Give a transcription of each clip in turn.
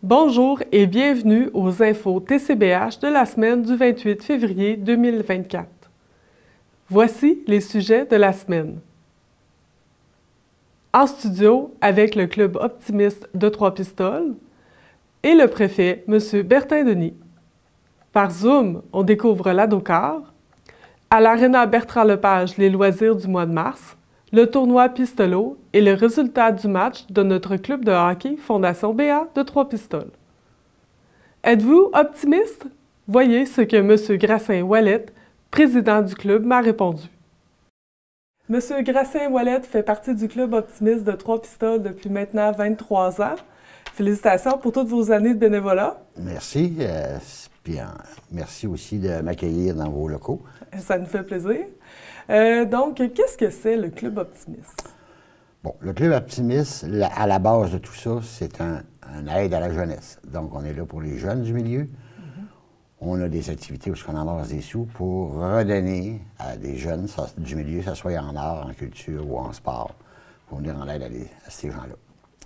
Bonjour et bienvenue aux infos TCBH de la semaine du 28 février 2024. Voici les sujets de la semaine. En studio avec le club optimiste de Trois-Pistoles et le préfet, M. Bertin-Denis. Par Zoom, on découvre l'Adocar. À l'Arena Bertrand-Lepage, les loisirs du mois de mars, le tournoi Pistolo et le résultat du match de notre club de hockey Fondation BA de Trois-Pistoles. Êtes-vous optimiste? Voyez ce que M. Grassin-Ouellet, président du club, m'a répondu. M. Grassin-Ouellet fait partie du club optimiste de Trois-Pistoles depuis maintenant 23 ans. Félicitations pour toutes vos années de bénévolat. Merci. Merci aussi de m'accueillir dans vos locaux. Ça nous fait plaisir. Donc, qu'est-ce que c'est le club optimiste? Bon, le club optimiste, à la base de tout ça, c'est un aide à la jeunesse. Donc, on est là pour les jeunes du milieu. On a des activités où on amasse des sous pour redonner à des jeunes du milieu, que ce soit en art, en culture ou en sport, pour venir en aide à ces gens-là,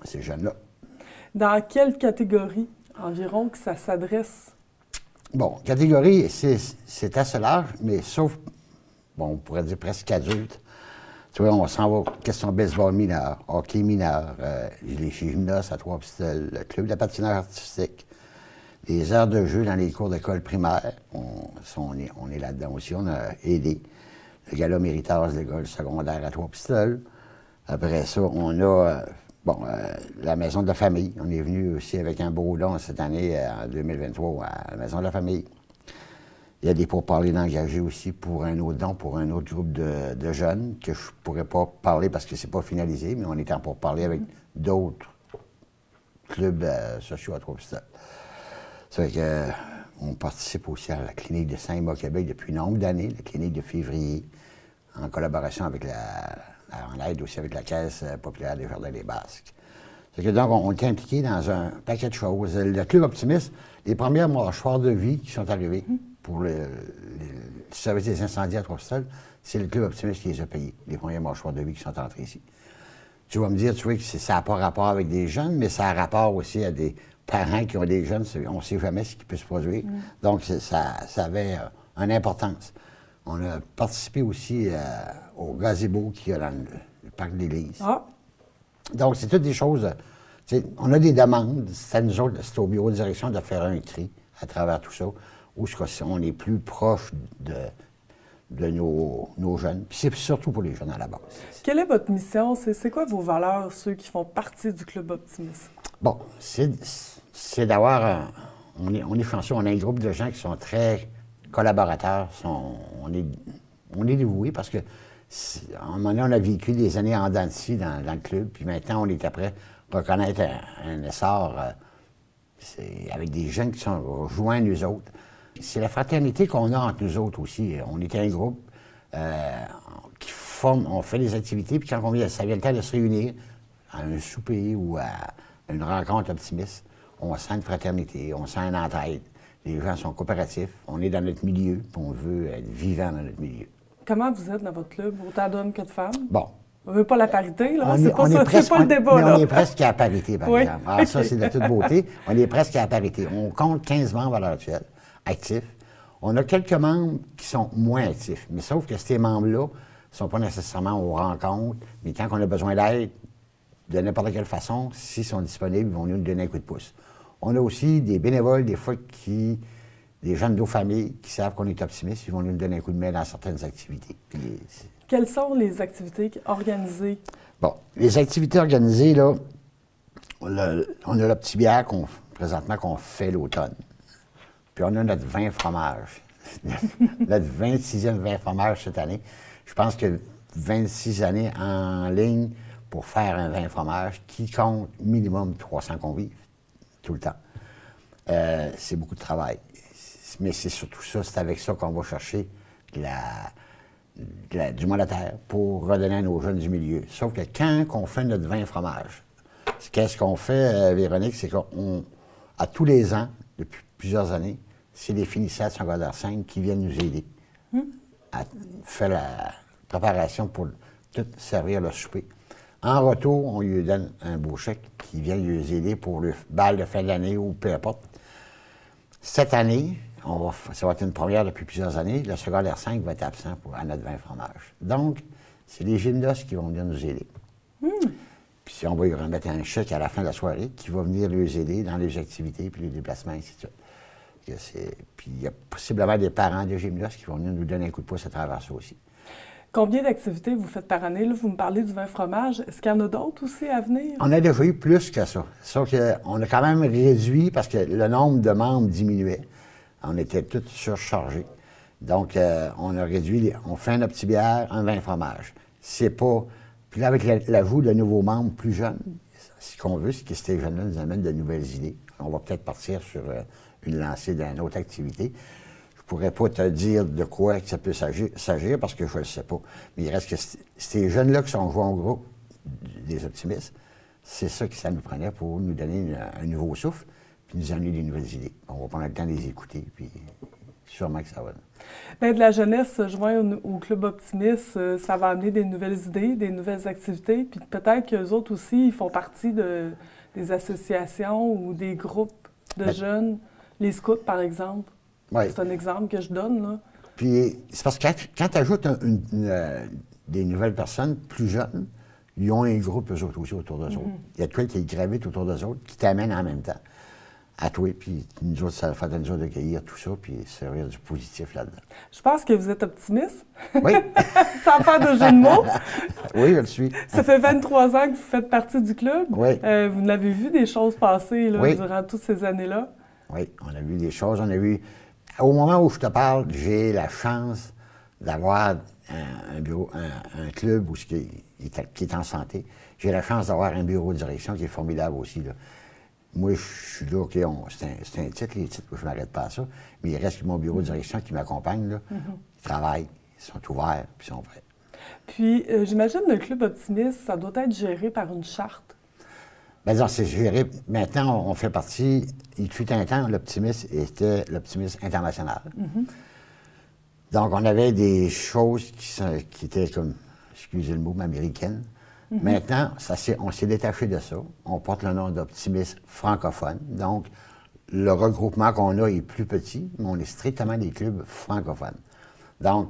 à ces jeunes-là. Dans quelle catégorie environ que ça s'adresse? Bon, catégorie, c'est assez large, mais sauf, bon, on pourrait dire presque adulte. Tu vois, on s'en va, question baseball mineur, hockey mineur, les gymnases à Trois-Pistoles, le club de la patinage artistique, les heures de jeu dans les cours d'école primaire, on est là-dedans aussi, on a aidé. Le gala méritage de l'école secondaire à Trois-Pistoles. Après ça, on a, la maison de la famille. On est venu aussi avec un beau don cette année, en 2023, à la maison de la famille. Il y a des pourparlers d'engagés aussi pour un autre don, pour un autre groupe de jeunes, que je ne pourrais pas parler parce que c'est pas finalisé, mais on est en pourparlers avec d'autres clubs sociaux à Trois-Pistoles. Ça fait qu'on participe aussi à la clinique de Saint-Émile-Québec depuis nombre d'années, la clinique de février, en collaboration avec en aide aussi avec la Caisse populaire des Jardins-des-Basques. C'est que donc, on est impliqué dans un paquet de choses. Le club optimiste, les premières mâchoires de vie qui sont arrivées pour le service des incendies à Trois-Pistoles, c'est le club optimiste qui les a payés, les premières mâchoires de vie qui sont entrées ici. Tu vas me dire, tu vois, que ça n'a pas rapport avec des jeunes, mais ça a rapport aussi à des parents qui ont des jeunes. On ne sait jamais ce qui peut se produire. Donc, ça avait une importance. On a participé aussi au gazebo qu'il y a dans le parc de l'Église. Ah. Donc, c'est toutes des choses. On a des demandes. C'est à nous autres, c'est au bureau de direction de faire un tri à travers tout ça, où on est plus proche de nos jeunes. Puis c'est surtout pour les jeunes à la base. Quelle est votre mission? C'est quoi vos valeurs, ceux qui font partie du club optimiste? Bon, c'est d'avoir. On est chanceux, on a un groupe de gens qui sont très collaborateurs. On est dévoués parce que, à un moment donné, on a vécu des années en dents de scie dans le club, puis maintenant, on est après reconnaître un essor avec des jeunes qui sont rejoints nous autres. C'est la fraternité qu'on a entre nous autres aussi. On est un groupe qui forme, on fait des activités, puis quand ça vient le temps de se réunir à un souper ou à une rencontre optimiste, on sent une fraternité, on sent une entraide. Les gens sont coopératifs, on est dans notre milieu, puis on veut être vivant dans notre milieu. Comment vous êtes dans votre club, autant d'hommes que de femmes? Bon. On ne veut pas la parité, là? C'est pas le débat, là. On est presque à parité, par exemple. Alors, ça, c'est de toute beauté. On est presque à parité. On compte 15 membres à l'heure actuelle, actifs. On a quelques membres qui sont moins actifs, mais sauf que ces membres-là ne sont pas nécessairement aux rencontres, mais quand on a besoin d'aide, de n'importe quelle façon, s'ils sont disponibles, ils vont nous donner un coup de pouce. On a aussi des bénévoles, des fois, des jeunes de nos familles qui savent qu'on est optimistes, ils vont nous donner un coup de main dans certaines activités. Quelles sont les activités organisées? Bon, les activités organisées, là, on a le petit bière présentement qu'on fait l'automne. Puis on a notre vin fromage. Notre 26e vin fromage cette année. Je pense que 26 années en ligne pour faire un vin fromage qui compte minimum 300 convives tout le temps. C'est beaucoup de travail. Mais c'est surtout ça, c'est avec ça qu'on va chercher du monétaire pour redonner à nos jeunes du milieu. Sauf que quand on fait notre vin fromage, qu'est-ce qu'on fait, Véronique, c'est qu'à tous les ans, depuis plusieurs années, c'est les finissants de secondaire 5 qui viennent nous aider à faire la préparation pour tout servir le souper. En retour, on lui donne un beau chèque qui vient lui aider pour le bal de fin d'année ou peu importe. Cette année, ça va être une première depuis plusieurs années, le secondaire 5 va être absent à notre vin fromage. Donc, c'est les gymnases qui vont venir nous aider. Puis on va lui remettre un chèque à la fin de la soirée qui va venir les aider dans les activités puis les déplacements, ainsi de suite. Puis il y a possiblement des parents de gymnases qui vont venir nous donner un coup de pouce à travers ça aussi. Combien d'activités vous faites par année? Là, vous me parlez du vin fromage. Est-ce qu'il y en a d'autres aussi à venir? On a déjà eu plus que ça. Sauf qu'on a quand même réduit parce que le nombre de membres diminuait. On était tous surchargés. Donc, on a réduit, on fait un petit bière, un vin fromage. C'est pas... Puis là, avec l'ajout de nouveaux membres plus jeunes, ce qu'on veut, c'est que ces jeunes-là nous amènent de nouvelles idées. On va peut-être partir sur une lancée d'une autre activité. Je pourrais pas te dire de quoi que ça peut s'agir parce que je ne le sais pas. Mais il reste que ces jeunes-là qui sont joués au groupe des optimistes, c'est ça que ça nous prenait pour nous donner un nouveau souffle puis nous amener des nouvelles idées. On va prendre le temps de les écouter, puis sûrement que ça va. Bien, de la jeunesse se joindre au Club Optimiste, ça va amener des nouvelles idées, des nouvelles activités, puis peut-être qu'eux autres aussi, ils font partie des associations ou des groupes de jeunes, les scouts, par exemple. Ouais. C'est un exemple que je donne, là. Puis, c'est parce que quand tu ajoutes des nouvelles personnes plus jeunes, ils ont un groupe, eux autres aussi, autour d'eux autres. Il y a de quoi qui gravite autour d'eux autres, qui t'amène en même temps à toi, puis nous autres, ça fait à nous autres de cueillir tout ça, puis servir du positif là-dedans. Je pense que vous êtes optimiste. Oui. Sans faire de jeu de mots. Oui, je le suis. Ça fait 23 ans que vous faites partie du club. Oui. Vous n'avez vu des choses passer là, Oui. durant toutes ces années-là. Oui, on a vu des choses, on a vu... Au moment où je te parle, j'ai la chance d'avoir un bureau, un club qui est en santé. J'ai la chance d'avoir un bureau de direction qui est formidable aussi, là. Moi, je suis là, OK, c'est un titre, les titres, je ne m'arrête pas à ça, mais il reste mon bureau de direction qui m'accompagne, là. Ils travaillent, ils sont ouverts, puis ils sont prêts. Puis, j'imagine le Club Optimiste, ça doit être géré par une charte. Bien, c'est géré. Maintenant, on fait partie. Il fut un temps, l'Optimiste était l'Optimiste international. Donc, on avait des choses qui étaient comme, excusez le mot, mais américaines. Maintenant, on s'est détaché de ça. On porte le nom d'Optimiste francophone. Donc, le regroupement qu'on a est plus petit, mais on est strictement des clubs francophones. Donc,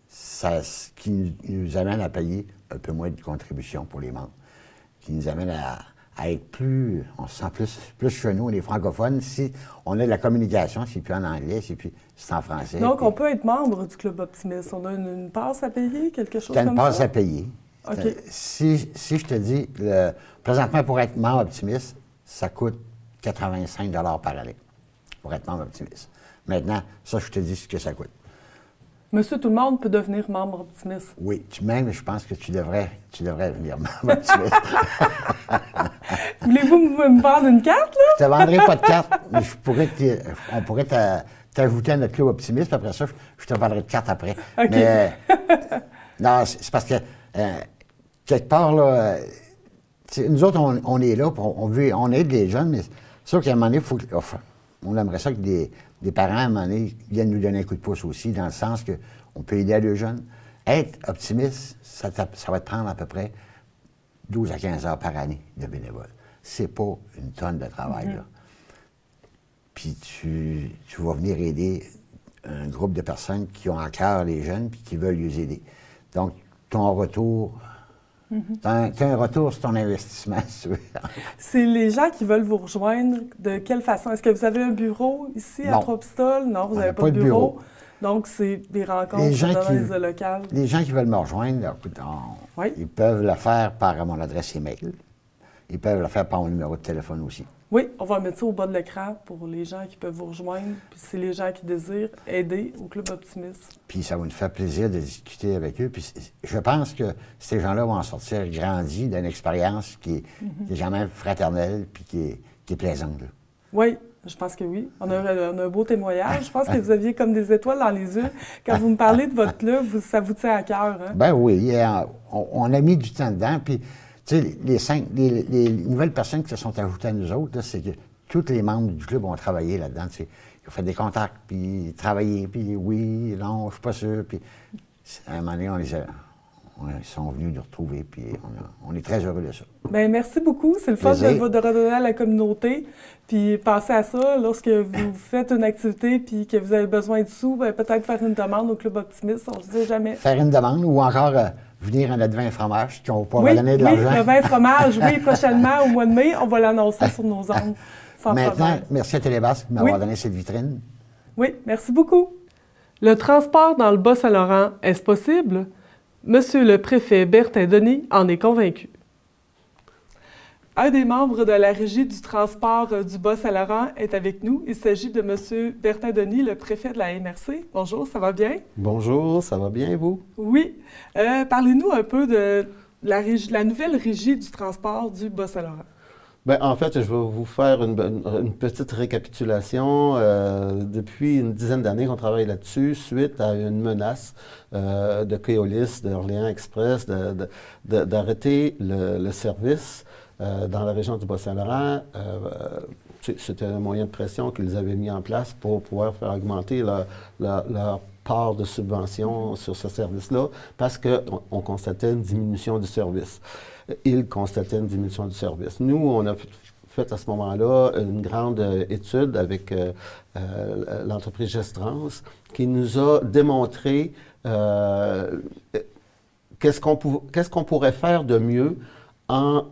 ce qui nous amène à payer un peu moins de contributions pour les membres, qui nous amène à être plus, on se sent plus chez nous, les francophones. Si on a de la communication, c'est plus en anglais, c'est en français. Donc, on peut être membre du Club Optimiste. On a une passe à payer, quelque chose comme ça? Tu as une passe à payer. OK. Si je te dis, présentement, pour être membre Optimiste, ça coûte 85 $ par année, pour être membre Optimiste. Maintenant, ça, je te dis ce que ça coûte. Monsieur Tout-le-Monde peut devenir membre Optimiste. Oui, même, je pense que tu devrais venir membre Optimiste. Voulez-vous me vendre une carte, là? Je ne te vendrai pas de carte, mais on pourrait t'ajouter à notre club Optimiste, puis après ça, je te vendrai de carte après. OK. Mais, non, c'est parce que, quelque part, là, nous autres, on est là, on aide les jeunes, mais c'est sûr qu'à un moment donné, on aimerait ça que des parents, à un moment donné, viennent nous donner un coup de pouce aussi, dans le sens qu'on peut aider les jeunes. Être optimiste, ça va te prendre à peu près 12 à 15 heures par année de bénévoles. C'est pas une tonne de travail, là. Puis tu vas venir aider un groupe de personnes qui ont à cœur les jeunes puis qui veulent les aider. Donc, ton retour, t'as un retour sur ton investissement, si tu veux. C'est les gens qui veulent vous rejoindre, de quelle façon? Est-ce que vous avez un bureau ici à Trois-Pistoles? Non, vous n'avez pas de bureau. Donc, c'est des rencontres dans les locales. Les gens qui veulent me rejoindre, écoute, ils peuvent le faire par mon adresse email. Ils peuvent le faire par mon numéro de téléphone aussi. Oui, on va mettre ça au bas de l'écran pour les gens qui peuvent vous rejoindre. Puis c'est les gens qui désirent aider au Club Optimiste. Puis ça va nous faire plaisir de discuter avec eux. Puis je pense que ces gens-là vont en sortir grandis d'une expérience qui est quand même fraternelle puis qui est plaisante, là. Oui, je pense que oui. On a un beau témoignage. Je pense que vous aviez comme des étoiles dans les yeux. Quand vous me parlez de votre club, ça vous tient à cœur, hein? Ben oui, on a mis du temps dedans. Puis, tu sais, les nouvelles personnes qui se sont ajoutées à nous autres, c'est que tous les membres du club ont travaillé là-dedans. Tu sais, ils ont fait des contacts, puis travaillé, puis oui, non, je suis pas sûr. Puis, à un moment donné, ils sont venus nous retrouver, puis on est très heureux de ça. Bien, merci beaucoup. C'est le fun de redonner à la communauté. Puis pensez à ça, lorsque vous faites une activité puis que vous avez besoin de sous, peut-être faire une demande au Club Optimiste, on ne se dit jamais. Faire une demande ou encore venir à notre vin et fromage qui vont pas donner de l'argent. Oui, le vin et fromage, oui, prochainement, au mois de mai, on va l'annoncer sur nos ondes. Maintenant, merci à Télébasque de m'avoir donné cette vitrine. Oui, merci beaucoup. Le transport dans le Bas-Saint-Laurent, est-ce possible? Monsieur le préfet Bertin Denis en est convaincu. Un des membres de la Régie du transport du Bas-Saint-Laurent est avec nous. Il s'agit de Monsieur Bertin Denis, le préfet de la MRC. Bonjour, ça va bien? Bonjour, ça va bien, vous? Oui. Parlez-nous un peu de la nouvelle Régie du transport du Bas-Saint-Laurent. Bien, en fait, je vais vous faire une petite récapitulation. Depuis une dizaine d'années qu'on travaille là-dessus, suite à une menace de Keolis, d'Orléans Express, d'arrêter le service dans la région du Bas-Saint-Laurent. C'était un moyen de pression qu'ils avaient mis en place pour pouvoir faire augmenter leur part de subvention sur ce service-là, parce qu'on constatait une diminution du service. Ils constataient une diminution du service. Nous, on a fait à ce moment-là une grande étude avec l'entreprise Gestrans qui nous a démontré qu'est-ce qu'on pourrait faire de mieux en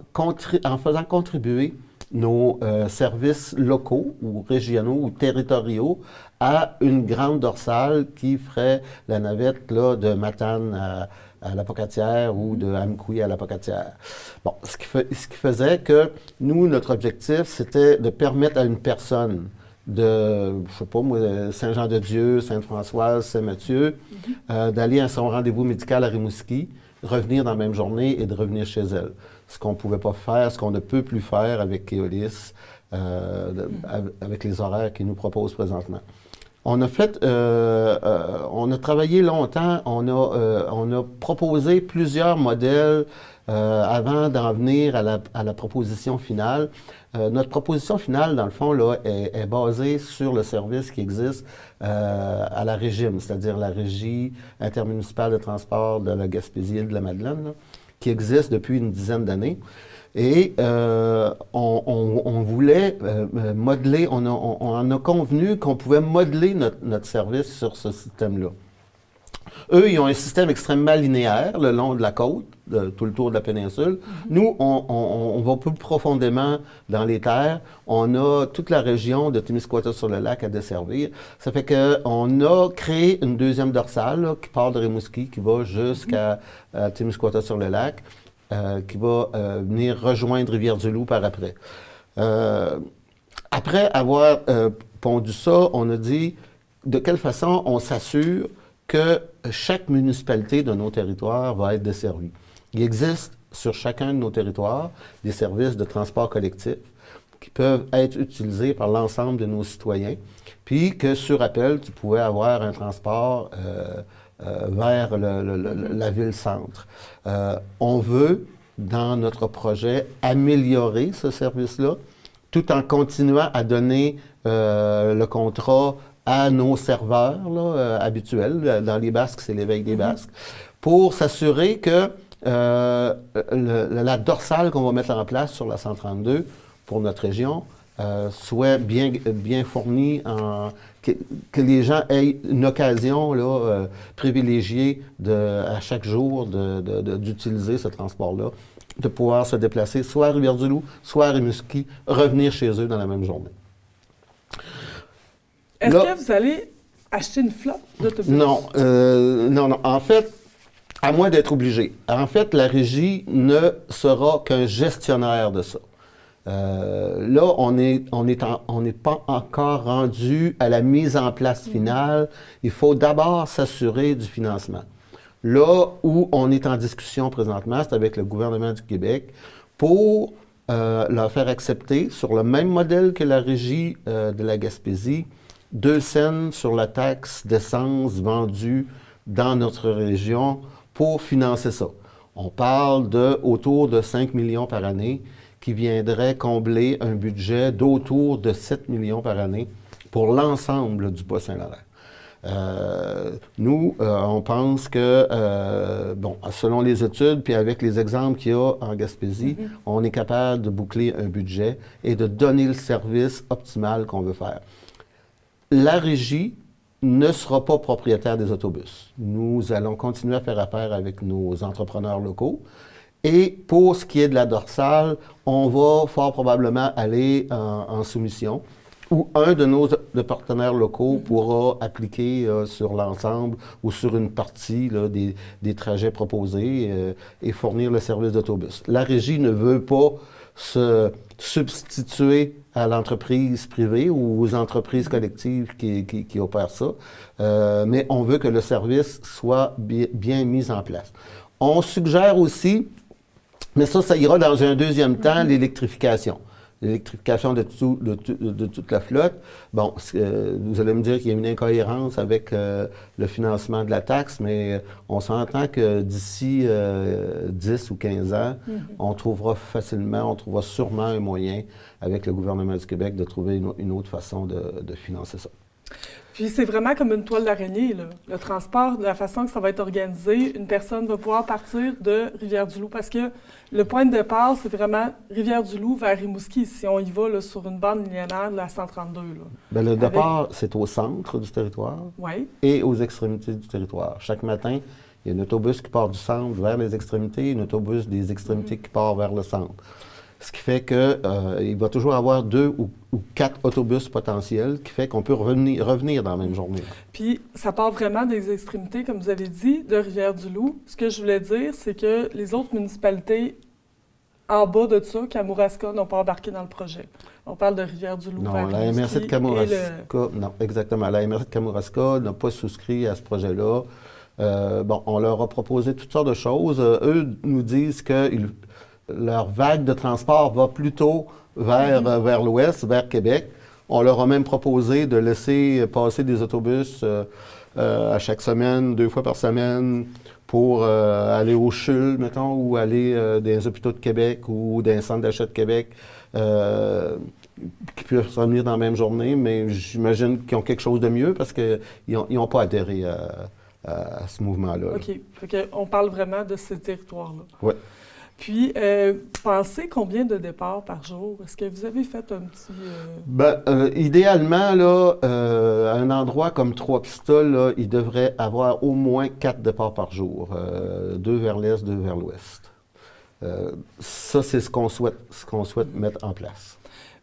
faisant contribuer nos services locaux ou régionaux ou territoriaux à une grande dorsale qui ferait la navette là, de Matane à la Pocatière ou de Amkoui à la Pocatière. Bon, ce qui faisait que nous, notre objectif, c'était de permettre à une personne de, je sais pas moi, Saint-Jean-de-Dieu, Sainte-Françoise, Saint-Mathieu, d'aller à son rendez-vous médical à Rimouski, revenir dans la même journée et de revenir chez elle. Ce qu'on ne pouvait pas faire, ce qu'on ne peut plus faire avec Keolis, avec les horaires qu'ils nous proposent présentement. On a travaillé longtemps, on a proposé plusieurs modèles avant d'en venir à la proposition finale. Notre proposition finale, dans le fond, là, est basée sur le service qui existe à la Régime, c'est-à-dire la Régie intermunicipale de transport de la Gaspésie et de la Madeleine, là, qui existe depuis une dizaine d'années. Et on voulait modeler, on en a convenu qu'on pouvait modeler notre service sur ce système-là. Eux, ils ont un système extrêmement linéaire le long de la côte, tout le tour de la péninsule. Nous, on va plus profondément dans les terres. On a toute la région de Témiscouata-sur-le-Lac à desservir. Ça fait qu'on a créé une deuxième dorsale là, qui part de Rimouski, qui va jusqu'à Témiscouata-sur-le-Lac. Qui va venir rejoindre Rivière-du-Loup par après. Après avoir pondu ça, on a dit de quelle façon on s'assure que chaque municipalité de nos territoires va être desservie. Il existe sur chacun de nos territoires des services de transport collectif qui peuvent être utilisés par l'ensemble de nos citoyens, puis que sur appel, tu pouvais avoir un transport vers la ville-centre. On veut, dans notre projet, améliorer ce service-là, tout en continuant à donner le contrat à nos serveurs là, habituels. Dans les Basques, c'est l'évêque des Basques, pour s'assurer que la dorsale qu'on va mettre en place sur la 132 pour notre région soit bien fournie, que les gens aient une occasion là, privilégiée à chaque jour d'utiliser ce transport-là, de pouvoir se déplacer soit à Rivière-du-Loup, soit à Rimouski, revenir chez eux dans la même journée. Est-ce que vous allez acheter une flotte d'autobus? Non, non. En fait, à moins d'être obligé. En fait, la régie ne sera qu'un gestionnaire de ça. Là, on n'est pas encore rendu à la mise en place finale. Il faut d'abord s'assurer du financement. Là où on est en discussion présentement, c'est avec le gouvernement du Québec pour leur faire accepter, sur le même modèle que la régie de la Gaspésie, 2 cents sur la taxe d'essence vendue dans notre région pour financer ça. On parle autour de 5 millions par année qui viendrait combler un budget d'autour de 7 millions par année pour l'ensemble du Bas-Saint-Laurent. Nous, on pense que, bon, selon les études, puis avec les exemples qu'il y a en Gaspésie, on est capable de boucler un budget et de donner le service optimal qu'on veut faire. La régie ne sera pas propriétaire des autobus. Nous allons continuer à faire affaire avec nos entrepreneurs locaux. Et pour ce qui est de la dorsale, on va fort probablement aller en soumission, où un de nos partenaires locaux pourra appliquer sur l'ensemble ou sur une partie là, des trajets proposés et fournir le service d'autobus. La régie ne veut pas se substituer à l'entreprise privée ou aux entreprises collectives qui opèrent ça, mais on veut que le service soit bien mis en place. On suggère aussi, mais ça ira dans un deuxième temps, l'électrification. L'électrification de toute la flotte. Bon, vous allez me dire qu'il y a une incohérence avec le financement de la taxe, mais on s'entend que d'ici 10 ou 15 ans, on trouvera sûrement un moyen avec le gouvernement du Québec de trouver une autre façon de financer ça. Puis c'est vraiment comme une toile d'araignée, là. Le transport, de la façon que ça va être organisé, une personne va pouvoir partir de Rivière-du-Loup parce que le point de départ, c'est vraiment Rivière-du-Loup vers Rimouski, si on y va là, sur une bande linéaire de la 132. Là. Bien, le départ, c'est au centre du territoire et aux extrémités du territoire. Chaque matin, il y a un autobus qui part du centre vers les extrémités, un autobus des extrémités qui part vers le centre. Ce qui fait qu'il va toujours avoir 2 ou 4 autobus potentiels, qui fait qu'on peut revenir dans la même journée. Puis, ça part vraiment des extrémités, comme vous avez dit, de Rivière-du-Loup. Ce que je voulais dire, c'est que les autres municipalités en bas de ça, Kamouraska, n'ont pas embarqué dans le projet. On parle de Rivière-du-Loup. Non, la MRC de Kamouraska, non, exactement. La MRC de Kamouraska n'a pas souscrit à ce projet-là. Bon, on leur a proposé toutes sortes de choses. Eux nous disent que leur vague de transport va plutôt vers l'ouest, vers Québec. On leur a même proposé de laisser passer des autobus à chaque semaine, 2 fois par semaine, pour aller au CHUL, mettons, ou aller dans les hôpitaux de Québec ou dans les centres d'achat de Québec, qui peuvent se revenir dans la même journée, mais j'imagine qu'ils ont quelque chose de mieux parce qu'ils n'ont pas adhéré à ce mouvement-là. OK. On parle vraiment de ce territoire-là. Oui. Puis, pensez combien de départs par jour? Est-ce que vous avez fait un petit... Ben, idéalement, là, à un endroit comme Trois-Pistoles, là, il devrait avoir au moins 4 départs par jour. 2 vers l'est, 2 vers l'ouest. Ça, c'est ce qu'on souhaite mettre en place.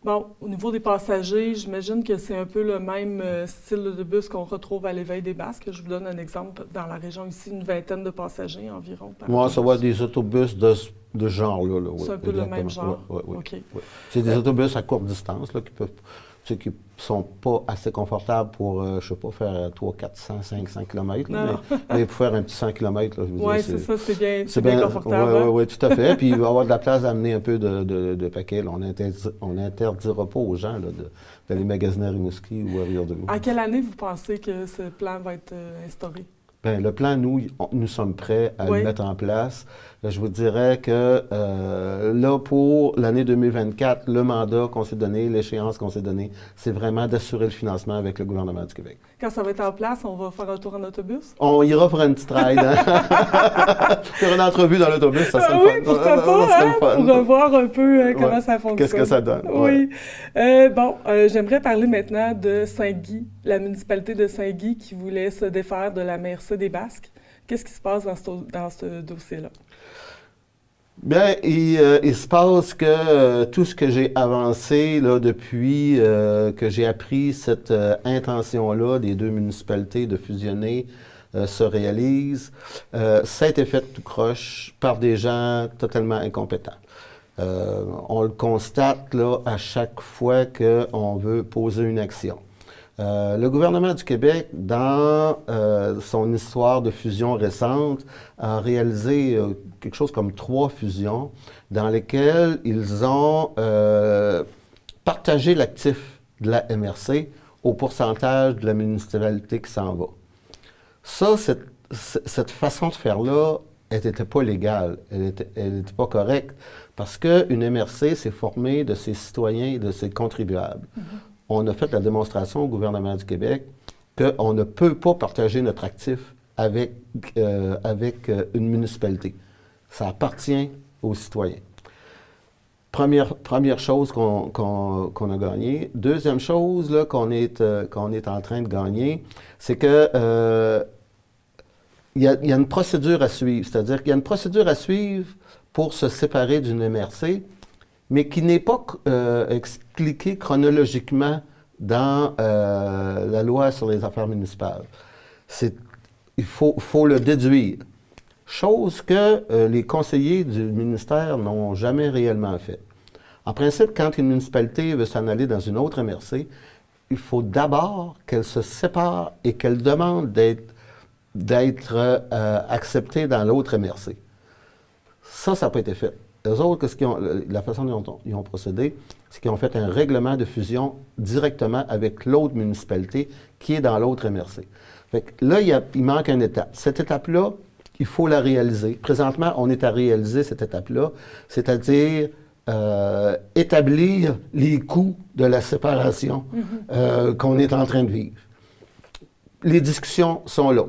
Bon, au niveau des passagers, j'imagine que c'est un peu le même style de bus qu'on retrouve à l'Éveil des Basques. Je vous donne un exemple. Dans la région ici, une vingtaine de passagers environ. Moi, ça va être des autobus de ce genre-là. Là, c'est un peu le même genre? Oui. Okay. C'est des autobus à courte distance là, qui sont pas assez confortables pour, je sais pas, faire 300, 400, 500 km. Mais pour faire un petit 100 km, oui, c'est ça, c'est bien confortable. Oui, tout à fait. Puis il va y avoir de la place à amener un peu de paquets. On n'interdira pas aux gens d'aller magasiner à Rimouski ou à Rivière-du-Loup. À quelle année vous pensez que ce plan va être instauré? Bien, le plan, nous sommes prêts à le mettre en place. Je vous dirais que là, pour l'année 2024, le mandat qu'on s'est donné, l'échéance qu'on s'est donnée, c'est vraiment d'assurer le financement avec le gouvernement du Québec. Quand ça va être en place, on va faire un tour en autobus? On ira faire une petite ride. Faire une entrevue dans l'autobus, ça serait le fun. Oui, pourquoi pas, pour revoir un peu comment ça fonctionne. Qu'est-ce que ça donne? Oui. J'aimerais parler maintenant de Saint-Guy, la municipalité de Saint-Guy qui voulait se défaire de la MRC des Basques. Qu'est-ce qui se passe dans ce dossier-là? Bien, il se passe que tout ce que j'ai avancé là, depuis que j'ai appris cette intention-là des 2 municipalités de fusionner se réalise. Ça a été fait tout croche par des gens totalement incompétents. On le constate là, à chaque fois qu'on veut poser une action. Le gouvernement du Québec, dans son histoire de fusion récente, a réalisé quelque chose comme 3 fusions dans lesquelles ils ont partagé l'actif de la MRC au pourcentage de la municipalité qui s'en va. Ça, cette façon de faire-là, elle n'était pas légale, elle n'était pas correcte, parce qu'une MRC, c'est formé de ses citoyens et de ses contribuables. On a fait la démonstration au gouvernement du Québec qu'on ne peut pas partager notre actif avec une municipalité. Ça appartient aux citoyens. Première chose qu'on a gagnée. Deuxième chose là, qu'on est en train de gagner, c'est que il y a une procédure à suivre. C'est-à-dire qu'il y a une procédure à suivre pour se séparer d'une MRC, mais qui n'est pas expliquée chronologiquement dans la loi sur les affaires municipales. Il faut le déduire. Chose que les conseillers du ministère n'ont jamais réellement fait. En principe, quand une municipalité veut s'en aller dans une autre MRC, il faut d'abord qu'elle se sépare et qu'elle demande d'être acceptée dans l'autre MRC. Ça n'a pas été fait. Eux autres, la façon dont ils ont procédé, c'est qu'ils ont fait un règlement de fusion directement avec l'autre municipalité qui est dans l'autre MRC. Fait que là, il manque une étape. Cette étape-là, il faut la réaliser. Présentement, on est à réaliser cette étape-là, c'est-à-dire établir les coûts de la séparation qu'on est en train de vivre. Les discussions sont là.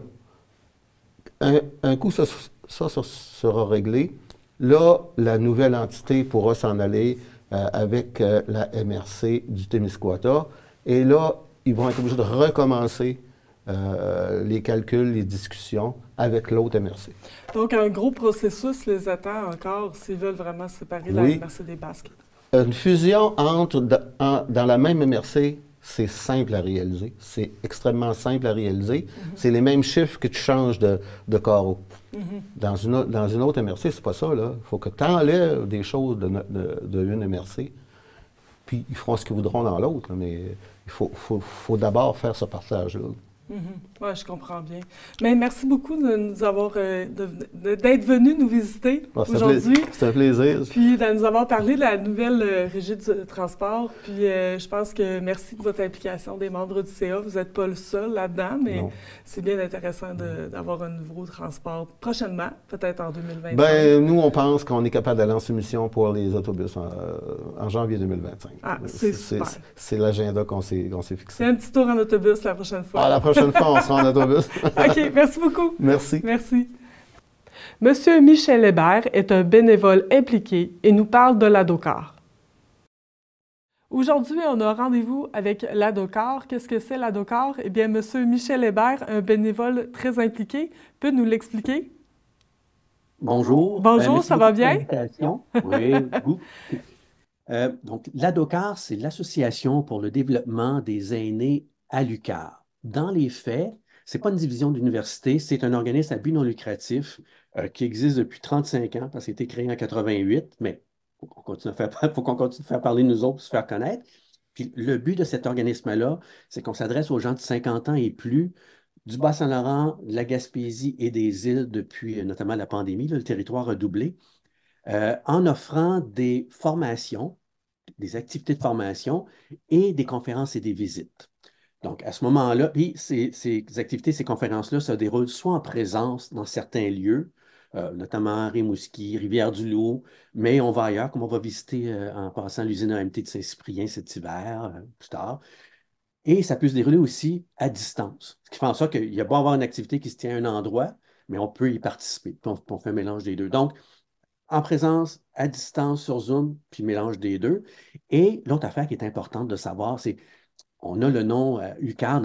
Un coup, ça sera réglé. Là, la nouvelle entité pourra s'en aller avec la MRC du Témiscouata. Et là, ils vont être obligés de recommencer les calculs, les discussions avec l'autre MRC. Donc, un gros processus les attend encore s'ils veulent vraiment séparer la MRC des Basques. Une fusion dans la même MRC, c'est simple à réaliser. C'est extrêmement simple à réaliser. C'est les mêmes chiffres que tu changes de carreau. Dans une autre MRC, c'est pas ça, là. Il faut que tu enlèves des choses d'une MRC, puis ils feront ce qu'ils voudront dans l'autre, mais il faut d'abord faire ce partage-là. Oui, je comprends bien. Mais merci beaucoup de nous avoir d'être venu nous visiter aujourd'hui. C'est un plaisir. Puis de nous avoir parlé de la nouvelle régie du transport. Puis je pense que merci de votre implication des membres du CA. Vous n'êtes pas le seul là-dedans, mais c'est bien intéressant d'avoir un nouveau transport prochainement, peut-être en 2025. Bien, nous, on pense qu'on est capable d'aller en soumission pour les autobus en janvier 2025. Ah, c'est super. C'est l'agenda qu'on s'est fixé. C'est un petit tour en autobus la prochaine fois. Ah, la prochaine fois, on sera en autobus. OK, merci beaucoup. Merci. Merci. Monsieur Michel Hébert est un bénévole impliqué et nous parle de l'ADOCAR. Aujourd'hui, on a rendez-vous avec l'ADOCAR. Qu'est-ce que c'est l'ADOCAR? Eh bien, Monsieur Michel Hébert, un bénévole très impliqué, peut nous l'expliquer? Bonjour. Bonjour, ça va bien? Oui, beaucoup. Donc, l'ADOCAR, c'est l'Association pour le développement des aînés à l'UQAR. Dans les faits, ce n'est pas une division d'université, c'est un organisme à but non lucratif qui existe depuis 35 ans, parce qu'il a été créé en 88, mais il faut qu'on continue de faire parler de nous autres, se faire connaître. Puis le but de cet organisme-là, c'est qu'on s'adresse aux gens de 50 ans et plus du Bas-Saint-Laurent, de la Gaspésie et des îles depuis notamment la pandémie, là, le territoire a doublé, en offrant des formations, des activités de formation et des conférences et des visites. Donc, à ce moment-là, puis ces activités, ces conférences-là se déroulent soit en présence dans certains lieux, notamment Rimouski, Rivière-du-Loup, mais on va ailleurs, comme on va visiter en passant l'usine AMT de Saint-Cyprien cet hiver, plus tard. Et ça peut se dérouler aussi à distance, ce qui fait en sorte qu'il y a beau avoir une activité qui se tient à un endroit, mais on peut y participer, puis on fait un mélange des deux. Donc, en présence, à distance, sur Zoom, puis mélange des deux. Et l'autre affaire qui est importante de savoir, c'est on a le nom UQAR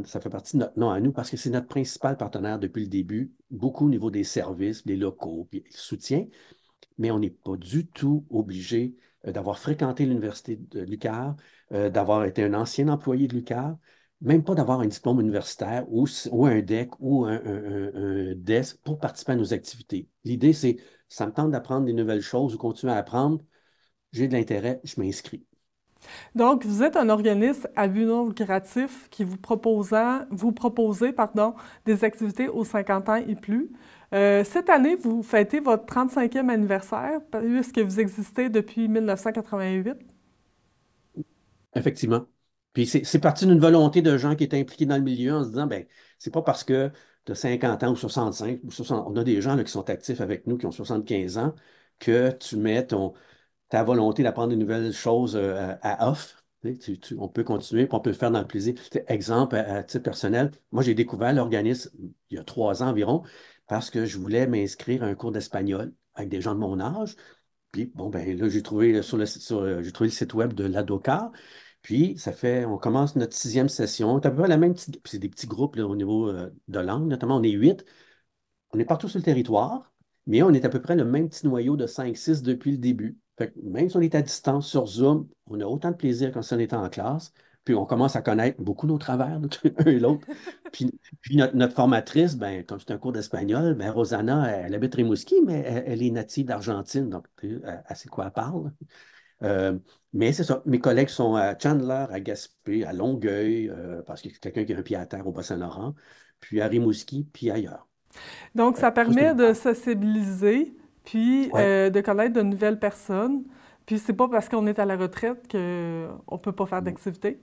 ça fait partie de notre nom à nous parce que c'est notre principal partenaire depuis le début, beaucoup au niveau des services, des locaux, puis le soutien, mais on n'est pas du tout obligé d'avoir fréquenté l'université de l'UQAR, d'avoir été un ancien employé de l'UQAR, même pas d'avoir un diplôme universitaire ou un DEC ou un DES pour participer à nos activités. L'idée, c'est, ça me tente d'apprendre des nouvelles choses ou continuer à apprendre, j'ai de l'intérêt, je m'inscris. Donc, vous êtes un organisme à but non lucratif qui vous proposez des activités aux 50 ans et plus. Cette année, vous fêtez votre 35e anniversaire puisque vous existez depuis 1988. Effectivement. Puis c'est parti d'une volonté de gens qui étaient impliqués dans le milieu en se disant, ben c'est pas parce que tu as 50 ans ou 65 ou 60, on a des gens là, qui sont actifs avec nous, qui ont 75 ans, que tu mets ta volonté d'apprendre de nouvelles choses à off. On peut continuer, puis on peut le faire dans le plaisir. Exemple, à titre personnel, moi, j'ai découvert l'organisme il y a 3 ans environ parce que je voulais m'inscrire à un cours d'espagnol avec des gens de mon âge. Puis, bon, ben là, j'ai trouvé j'ai trouvé le site web de l'ADOCAR. Puis, on commence notre 6e session. C'est à peu près la même petite, puis c'est des petits groupes là, au niveau de langue, notamment, on est 8. On est partout sur le territoire, mais on est à peu près le même petit noyau de 5-6 depuis le début. Fait que même si on est à distance sur Zoom, on a autant de plaisir que si on était en classe. Puis on commence à connaître beaucoup nos travers, l'un et l'autre. Puis notre formatrice, ben, comme c'est un cours d'espagnol, ben, Rosanna, elle habite Rimouski, mais elle est native d'Argentine, donc elle sait quoi elle parle. Euh, mais c'est ça. Mes collègues sont à Chandler, à Gaspé, à Longueuil, parce qu'il y a quelqu'un qui a un pied à terre au Bas-Saint-Laurent, puis à Rimouski, puis ailleurs. Donc, ça Tout ce que permet vous de sociabiliser, puis Ouais. de connaître de nouvelles personnes. Puis c'est pas parce qu'on est à la retraite qu'on peut pas faire d'activité.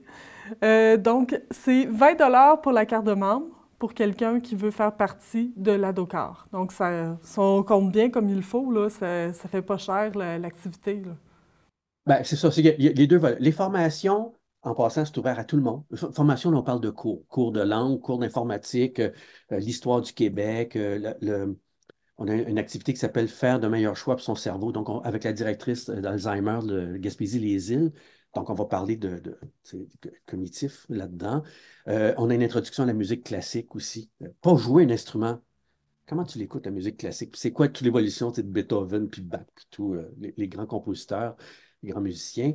Donc, c'est 20 $ pour la carte de membre pour quelqu'un qui veut faire partie de l'ADOCAR. Donc, si on compte bien comme il faut, là, ça fait pas cher l'activité, là. Ben, c'est ça. Il y a les deux volets. Les formations, en passant, c'est ouvert à tout le monde. Formation, là, on parle de cours. Cours de langue, cours d'informatique, l'histoire du Québec. On a une activité qui s'appelle Faire de meilleurs choix pour son cerveau. Donc, avec la directrice d'Alzheimer de Gaspésie-les-Îles. Donc, on va parler de cognitif là-dedans. On a une introduction à la musique classique aussi. Pas jouer un instrument. Comment tu l'écoutes, la musique classique? Puis c'est quoi toute l'évolution de Beethoven, puis Bach, puis tous les grands compositeurs, les grands musiciens,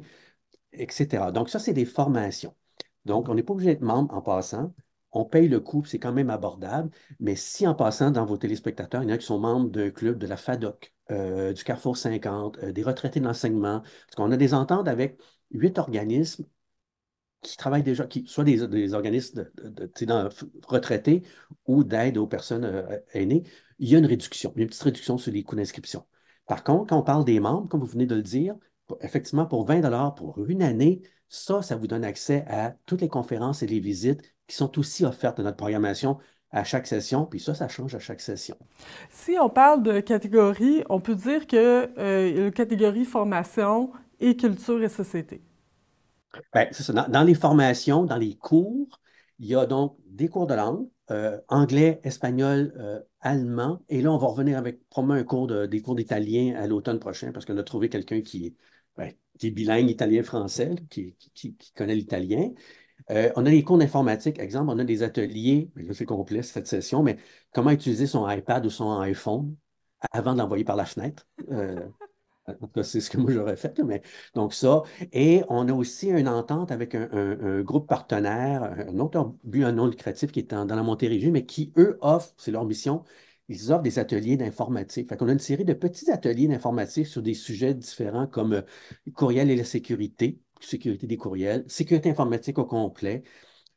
etc. Donc, ça, c'est des formations. Donc, on n'est pas obligé d'être membre en passant. On paye le coût, puis c'est quand même abordable. Mais si en passant, dans vos téléspectateurs, il y en a qui sont membres d'un club de la FADOC, du Carrefour 50, des retraités de l'enseignement, parce qu'on a des ententes avec 8 organismes qui travaillent déjà, soit des organismes retraités ou d'aide aux personnes aînées, il y a une réduction, une petite réduction sur les coûts d'inscription. Par contre, quand on parle des membres, comme vous venez de le dire, effectivement, pour 20 $ pour une année, ça vous donne accès à toutes les conférences et les visites qui sont aussi offertes dans notre programmation à chaque session, puis ça change à chaque session. Si on parle de catégorie, on peut dire que il y a une catégorie formation et culture et société. Ben, c'est ça. Dans les formations, dans les cours, il y a donc des cours de langue, anglais, espagnol, allemand. Et là, on va revenir avec probablement des cours d'italien à l'automne prochain parce qu'on a trouvé quelqu'un qui est bilingue italien-français, là, qui connaît l'italien. On a des cours d'informatique. Exemple, on a des ateliers, mais là, c'est complet cette session, mais comment utiliser son iPad ou son iPhone avant de l'envoyer par la fenêtre. En tout cas, c'est ce que moi j'aurais fait, là, mais donc ça. Et on a aussi une entente avec un groupe partenaire, un autre but non lucratif qui est dans la Montérégie, mais qui, eux, offrent, c'est leur mission, ils offrent des ateliers d'informatique. Fait qu'on a une série de petits ateliers d'informatique sur des sujets différents comme le courriel et la sécurité des courriels, sécurité informatique au complet,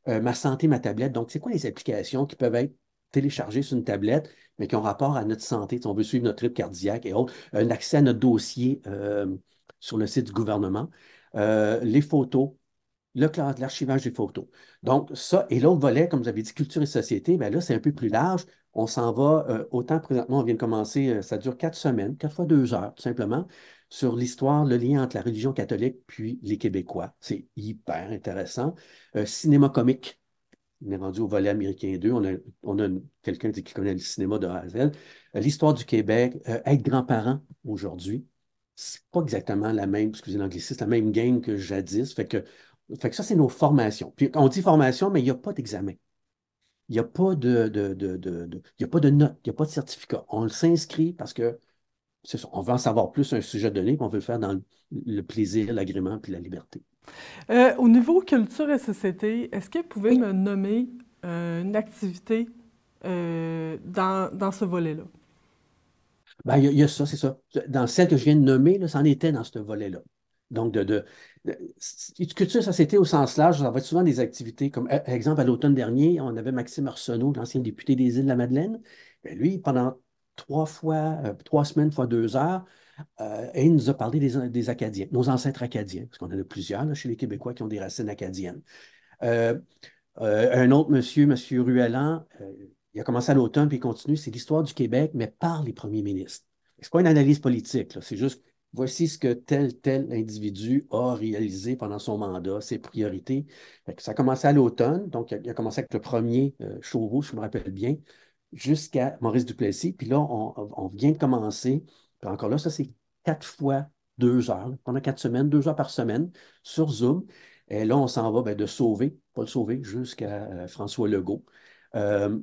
ma santé, ma tablette. Donc, c'est quoi les applications qui peuvent être téléchargées sur une tablette, mais qui ont rapport à notre santé? Si on veut suivre notre rythme cardiaque et autres, un accès à notre dossier sur le site du gouvernement, les photos, l'archivage des photos. Donc, ça, et l'autre volet, comme vous avez dit, culture et société, bien là, c'est un peu plus large. On s'en va, autant présentement, on vient de commencer, ça dure 4 semaines, 4 fois 2 heures, tout simplement, sur l'histoire, le lien entre la religion catholique puis les Québécois. C'est hyper intéressant. Cinéma comique, on est rendu au volet américain 2. On a quelqu'un qui connaît le cinéma de A à Z. L'histoire du Québec, être grand-parent aujourd'hui, c'est pas exactement la même, excusez l'anglicisme, la même game que jadis. Fait que ça, c'est nos formations. Puis on dit formation, mais il n'y a pas d'examen. Il n'y a pas il y a pas de notes, il n'y a pas de certificat. On s'inscrit parce que c'est ça, on veut en savoir plus sur un sujet donné, puis on veut le faire dans le plaisir, l'agrément puis la liberté. Au niveau culture et société, est-ce que vous pouvez Oui. me nommer une activité dans ce volet-là? Ben, il y a ça, c'est ça. Dans celle que je viens de nommer, là, c'en était dans ce volet-là. Donc, culture société au sens large, ça va être souvent des activités comme, exemple, à l'automne dernier, on avait Maxime Arsenault, l'ancien député des Îles-de-la-Madeleine. Ben, lui, pendant 3 semaines fois 2 heures, et il nous a parlé des Acadiens, nos ancêtres acadiens, parce qu'on en a plusieurs là, chez les Québécois qui ont des racines acadiennes. Euh, un autre monsieur Ruellan, il a commencé à l'automne puis il continue, c'est l'histoire du Québec, mais par les premiers ministres. Ce n'est pas une analyse politique, là, c'est juste voici ce que tel individu a réalisé pendant son mandat, ses priorités. Fait que ça a commencé à l'automne, donc il a commencé avec le premier show rouge, je me rappelle bien, jusqu'à Maurice Duplessis. Puis là, on vient de commencer. Puis encore là, ça, c'est 4 fois 2 heures, là, pendant 4 semaines, 2 heures par semaine sur Zoom. Et là, on s'en va ben, de Sauvé, pas le Sauvé, jusqu'à François Legault. Euh,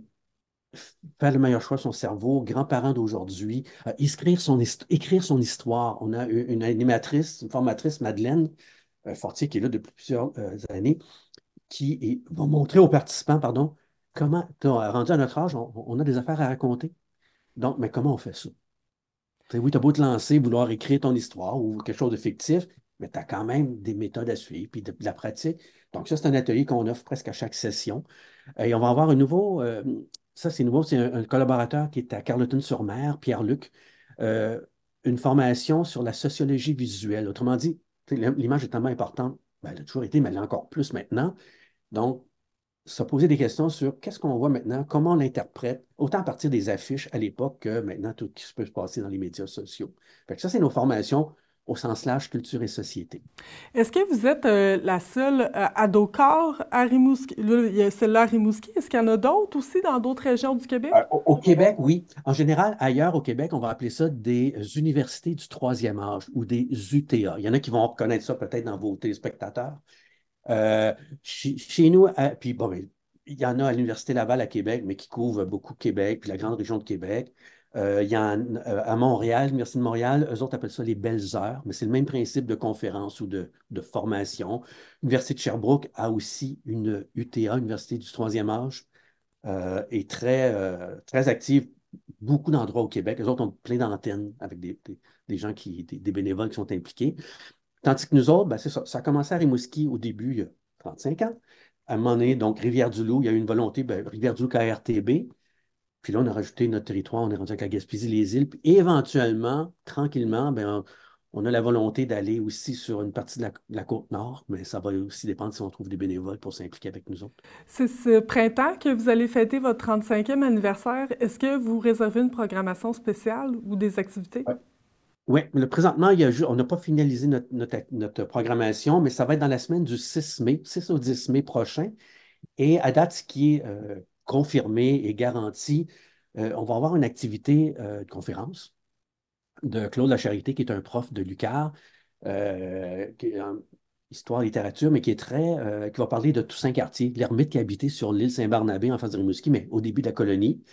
Faire le meilleur choix de son cerveau, grands-parents d'aujourd'hui, écrire son histoire. On a une animatrice, une formatrice, Madeleine Fortier, qui est là depuis plusieurs années, va montrer aux participants, pardon, comment, rendu à notre âge, on a des affaires à raconter. Donc, mais comment on fait ça? Oui, tu as beau te lancer, vouloir écrire ton histoire ou quelque chose de fictif, mais tu as quand même des méthodes à suivre, puis de la pratique. Donc, ça, c'est un atelier qu'on offre presque à chaque session. Et on va avoir un nouveau, ça c'est nouveau, c'est un collaborateur qui est à Carleton-sur-Mer, Pierre-Luc, euh, une formation sur la sociologie visuelle. Autrement dit, l'image est tellement importante, ben, elle a toujours été, mais elle l'est encore plus maintenant. Donc, se poser des questions sur qu'est-ce qu'on voit maintenant, comment on l'interprète, autant à partir des affiches à l'époque que maintenant tout ce qui peut se passer dans les médias sociaux. Fait que ça, c'est nos formations au sens large culture et société. Est-ce que vous êtes la seule à Docor à Rimouski? Là, il y a celle-là à Rimouski. Est-ce qu'il y en a d'autres aussi dans d'autres régions du Québec? Au Québec, oui. En général, ailleurs au Québec, on va appeler ça des universités du troisième âge ou des UTA. Il y en a qui vont reconnaître ça peut-être dans vos téléspectateurs. Chez nous, puis bon, ben, il y en a à l'Université Laval à Québec, mais qui couvre beaucoup Québec, puis la grande région de Québec. Il y en a à Montréal, l'Université de Montréal, eux autres appellent ça les belles heures, mais c'est le même principe de conférence ou de formation. L'Université de Sherbrooke a aussi une UTA, Université du troisième âge, est très active. Beaucoup d'endroits au Québec. Les autres ont plein d'antennes avec des gens des bénévoles qui sont impliqués. Tandis que nous autres, ben, c'est ça. Ça a commencé à Rimouski au début, il y a 35 ans. À un moment donné, donc Rivière-du-Loup, il y a eu une volonté, ben, Rivière-du-Loup KRTB. Puis là, on a rajouté notre territoire, on est rendu avec la Gaspésie, les îles. Puis éventuellement, tranquillement, ben, on a la volonté d'aller aussi sur une partie de la côte nord, mais ça va aussi dépendre si on trouve des bénévoles pour s'impliquer avec nous autres. C'est ce printemps que vous allez fêter votre 35e anniversaire. Est-ce que vous réservez une programmation spéciale ou des activités? Oui, mais présentement, on n'a pas finalisé notre programmation, mais ça va être dans la semaine du 6 mai, 6 au 10 mai prochain. Et à date, ce qui est confirmé et garanti, on va avoir une activité de conférence de Claude Lacharité, qui est un prof de l'UQAR, qui est en histoire, littérature, mais qui va parler de Toussaint Cartier, l'ermite qui habitait sur l'île Saint-Barnabé en face de Rimouski, mais au début de la colonie.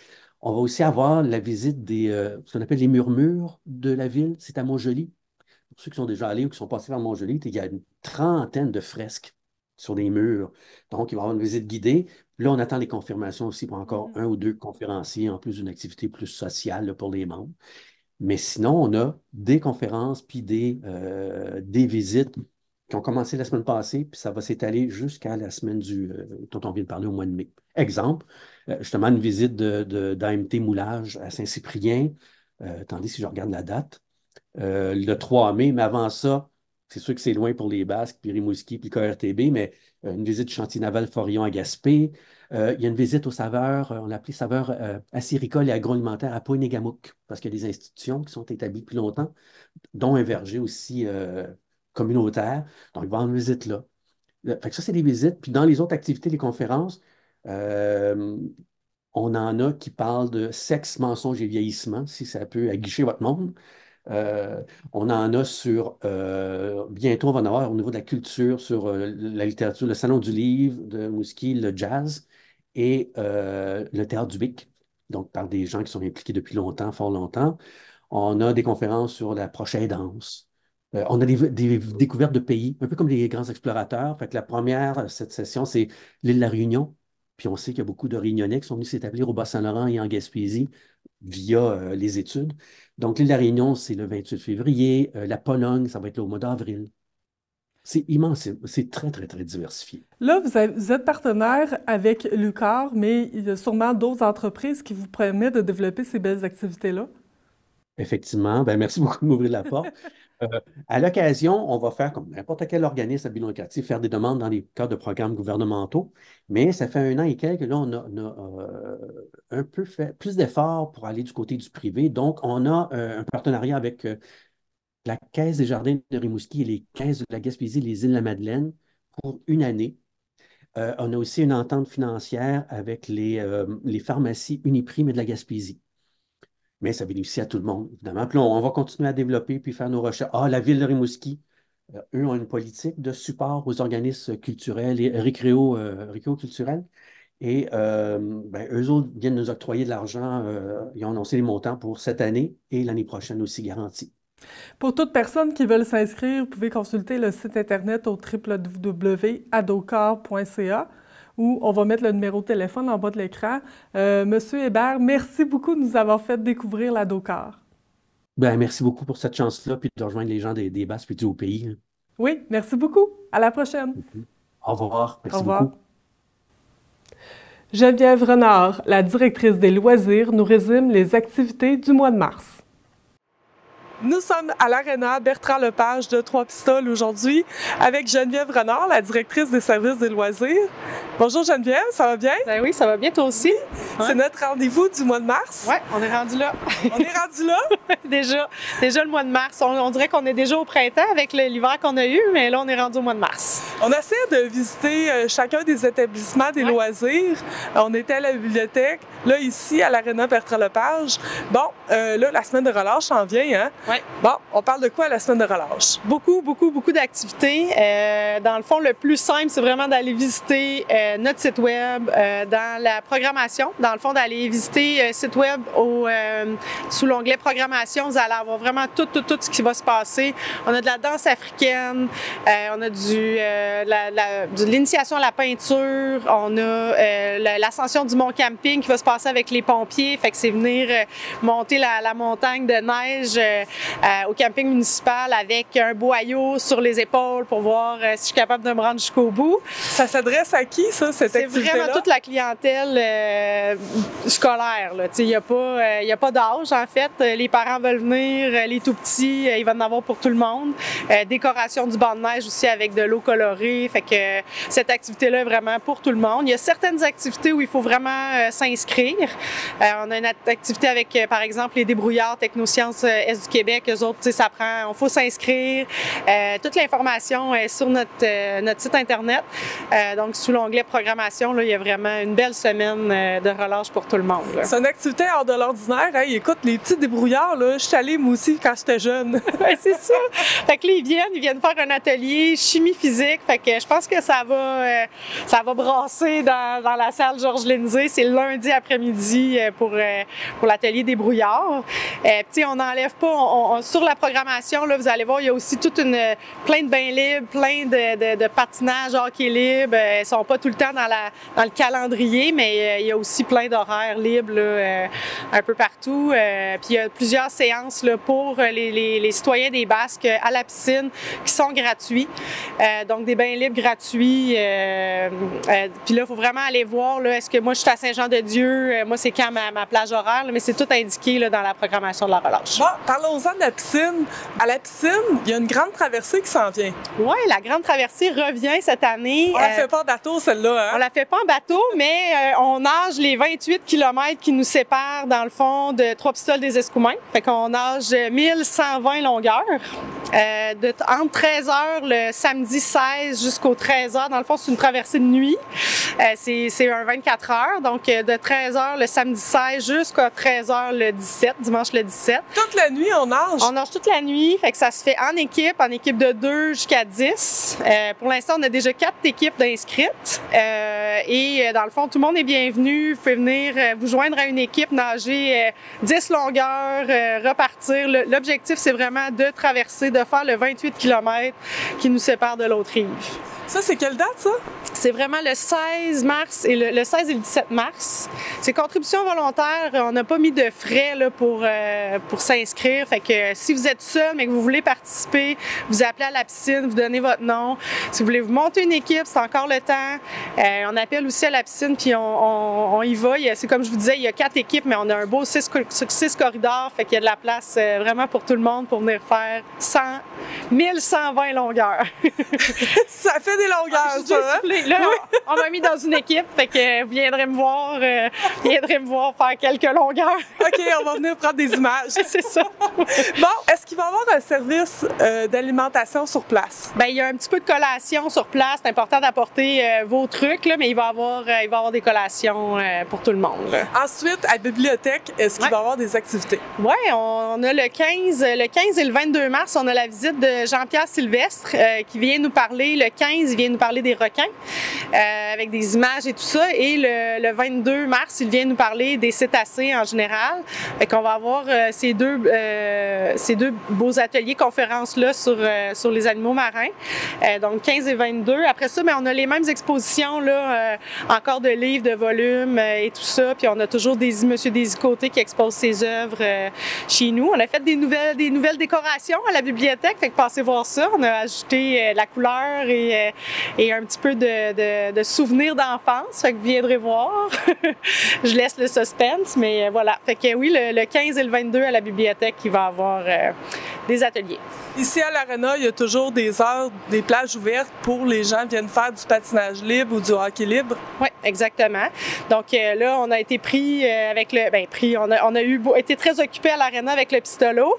On va aussi avoir la visite ce qu'on appelle les murmures de la ville. C'est à Montjoly. Pour ceux qui sont déjà allés ou qui sont passés vers Montjoly, il y a une trentaine de fresques sur les murs. Donc, il va y avoir une visite guidée. Là, on attend les confirmations aussi pour encore un ou deux conférenciers, en plus d'une activité plus sociale là, pour les membres. Mais sinon, on a des conférences puis des visites qui ont commencé la semaine passée, puis ça va s'étaler jusqu'à la semaine dont on vient de parler au mois de mai. Exemple, justement, une visite d'AMT Moulage à Saint-Cyprien. Attendez si je regarde la date. Le 3 mai, mais avant ça, c'est sûr que c'est loin pour les Basques, puis Rimouski, puis KRTB, mais une visite du chantier naval Forillon à Gaspé. Il y a une visite aux saveurs, on l'appelait saveurs acéricoles et agroalimentaires à Poinégamouk, parce qu'il y a des institutions qui sont établies depuis longtemps, dont un verger aussi communautaire. Donc, il va y avoir une visite là. Fait que ça, c'est des visites. Puis dans les autres activités, les conférences, euh, on en a qui parlent de sexe, mensonge et vieillissement, si ça peut aguicher votre monde. Euh, on en a bientôt on va en avoir au niveau de la culture, sur la littérature, le Salon du livre de Mouski, le jazz et le théâtre du Bic, donc par des gens qui sont impliqués depuis longtemps, fort longtemps. On a des conférences sur la prochaine danse. On a des découvertes de pays, un peu comme les grands explorateurs. Fait que la première, cette session, c'est l'île de la Réunion. Puis on sait qu'il y a beaucoup de Réunionnais qui sont venus s'établir au Bas-Saint-Laurent et en Gaspésie via les études. Donc, l'île de la Réunion, c'est le 28 février. La Pologne, ça va être là au mois d'avril. C'est immense, c'est très, très, très diversifié. Là, vous êtes partenaire avec l'UQAR, mais il y a sûrement d'autres entreprises qui vous permettent de développer ces belles activités-là. Effectivement, ben merci beaucoup de m'ouvrir la porte. Euh, à l'occasion, on va faire comme n'importe quel organisme à but non lucratif, faire des demandes dans les cadres de programmes gouvernementaux, mais ça fait 1 an et quelques, là, on a un peu fait plus d'efforts pour aller du côté du privé. Donc, on a un partenariat avec la Caisse des Jardins de Rimouski et les Caisses de la Gaspésie et les Îles-de-la-Madeleine pour une année. On a aussi une entente financière avec les pharmacies Uniprime et de la Gaspésie. Mais ça bénéficie à tout le monde, évidemment. Puis là, on va continuer à développer puis faire nos recherches. Ah, la ville de Rimouski, eux ont une politique de support aux organismes culturels et récréo-culturels. Et eux autres viennent nous octroyer de l'argent. Ils ont annoncé les montants pour cette année et l'année prochaine aussi garantis. Pour toute personne qui veut s'inscrire, vous pouvez consulter le site Internet au www.adocor.ca où on va mettre le numéro de téléphone en bas de l'écran. Monsieur Hébert, merci beaucoup de nous avoir fait découvrir l'Adocor. Ben, merci beaucoup pour cette chance-là, puis de rejoindre les gens des Basses puis du Haut-Pays. Oui, merci beaucoup. À la prochaine. Au revoir. Merci Au revoir. beaucoup. Geneviève Renard, la directrice des loisirs, nous résume les activités du mois de mars. Nous sommes à l'Aréna Bertrand-Lepage de Trois-Pistoles aujourd'hui avec Geneviève Renard, la directrice des services des loisirs. Bonjour Geneviève, ça va bien? Ben oui, ça va bien toi aussi. C'est notre rendez-vous du mois de mars. Oui, on est rendu là. On est rendu là? déjà le mois de mars. On dirait qu'on est déjà au printemps avec l'hiver qu'on a eu, mais là, on est rendu au mois de mars. On essaie de visiter chacun des établissements des loisirs. On était à la bibliothèque, là ici à l'Aréna Bertrand-Lepage. Bon, là, la semaine de relâche s'en vient, hein? Oui. Bon, on parle de quoi à la semaine de relâche? Beaucoup d'activités. Dans le fond, le plus simple, c'est vraiment d'aller visiter notre site web dans la programmation. Dans le fond, d'aller visiter le site web sous l'onglet programmation. Vous allez avoir vraiment tout ce qui va se passer. On a de la danse africaine, on a de l'initiation à la peinture, on a l'ascension du Mont Camping qui va se passer avec les pompiers. Fait que c'est venir monter la montagne de neige au camping municipal avec un boyau sur les épaules pour voir si je suis capable de me rendre jusqu'au bout. Ça s'adresse à qui, ça, cette activité-là? C'est vraiment toute la clientèle scolaire. Il n'y a pas d'âge, en fait. Les parents veulent venir, les tout-petits, ils vont en avoir pour tout le monde. Décoration du banc de neige aussi avec de l'eau colorée. Fait que cette activité-là est vraiment pour tout le monde. Il y a certaines activités où il faut vraiment s'inscrire. On a une activité avec, par exemple, les débrouillards Technosciences Est du Québec. Eux autres, il faut s'inscrire. Toute l'information est sur notre site Internet. Donc, sous l'onglet programmation, là, il y a vraiment une belle semaine de relâche pour tout le monde. C'est une activité hors de l'ordinaire. Hey, écoute, les petits débrouillards, là, je suis allée moi aussi quand j'étais jeune. Ouais, c'est ça. Fait que là, ils viennent faire un atelier chimie physique. Fait que je pense que ça va brasser dans la salle Georges Lindsay. C'est le lundi après-midi pour l'atelier débrouillards. Puis on n'enlève pas, sur la programmation, là, vous allez voir, il y a aussi plein de bains libres, plein de patinage, hockey libre. Ils ne sont pas tout le temps dans le calendrier, mais il y a aussi plein d'horaires libres là, un peu partout. Puis il y a plusieurs séances là, pour les citoyens des Basques à la piscine qui sont gratuits. Donc des bains libres gratuits. Puis là, il faut vraiment aller voir, là, est-ce que moi je suis à Saint-Jean-de-Dieu, moi c'est quand ma plage horaire, là, mais c'est tout indiqué là, dans la programmation de la relâche. Bon, parlons-en de la piscine. À la piscine, il y a une grande traversée qui s'en vient. Oui, la grande traversée revient cette année. On la fait pas en bateau, celle-là, hein? On la fait pas en bateau, mais on nage les 28 km qui nous séparent, dans le fond, de Trois-Pistoles des Escoumins. Fait qu'on nage 1120 longueurs. Entre 13h le samedi 16 jusqu'au 13h. Dans le fond, c'est une traversée de nuit. C'est un 24 heures. Donc, de 13h le samedi 16 jusqu'à 13h le 17, dimanche le 17. Toute la nuit, on nage? On nage toute la nuit. Fait que ça se fait en équipe de 2 jusqu'à 10. Pour l'instant, on a déjà 4 équipes d'inscrites. Et dans le fond, tout le monde est bienvenu. Vous pouvez venir vous joindre à une équipe, nager 10 longueurs, repartir. L'objectif, c'est vraiment de traverser, de faire le 28 km qui nous sépare de l'autre rive. Ça, c'est quelle date, ça? C'est vraiment le 16 mars et le 16 et le 17 mars. C'est contribution volontaire. On n'a pas mis de frais là, pour s'inscrire. Fait que si vous êtes seul mais que vous voulez participer, vous appelez à la piscine, vous donnez votre nom. Si vous voulez vous monter une équipe, c'est encore le temps. On appelle aussi à la piscine puis on y va. C'est comme je vous disais, il y a 4 équipes, mais on a un beau 6 corridors. Fait qu'il y a de la place vraiment pour tout le monde pour venir faire 1120 longueurs. Ça fait des longueurs, ça, hein? Là, On m'a mis dans une équipe, fait que vous viendrez me voir faire quelques longueurs. OK, on va venir prendre des images. C'est ça. Bon, est-ce qu'il va y avoir un service d'alimentation sur place? Bien, il y a un petit peu de collation sur place. C'est important d'apporter vos trucs, là, mais il va y avoir des collations pour tout le monde. Là. Ensuite, à la bibliothèque, est-ce qu'il va y avoir des activités? Oui, on a le 15 et le 22 mars, on a la visite de Jean-Pierre Sylvestre qui vient nous parler. Le 15, il vient nous parler des requins avec des images et tout ça. Et le 22 mars, il vient nous parler des cétacés en général. Fait qu'on va avoir ces deux beaux ateliers conférences-là sur les animaux marins. Donc 15 et 22. Après ça, bien, on a les mêmes expositions, là, encore de livres, de volumes et tout ça. Puis on a toujours Monsieur Desicoté qui expose ses œuvres chez nous. On a fait des nouvelles décorations à la bibliothèque. Fait que passez voir ça. On a ajouté de la couleur et un petit peu de souvenirs d'enfance. Fait que vous viendrez voir. Je laisse le suspense, mais voilà. Fait que oui, le 15 et le 22 à la bibliothèque, il va y avoir des ateliers. Ici à l'Arena, il y a toujours des heures, des plages ouvertes pour les gens qui viennent faire du patinage libre ou du hockey libre. Oui, exactement. Donc là, on a été pris avec le... Bien, pris, on a été très occupés à l'Arena avec le Pistolo.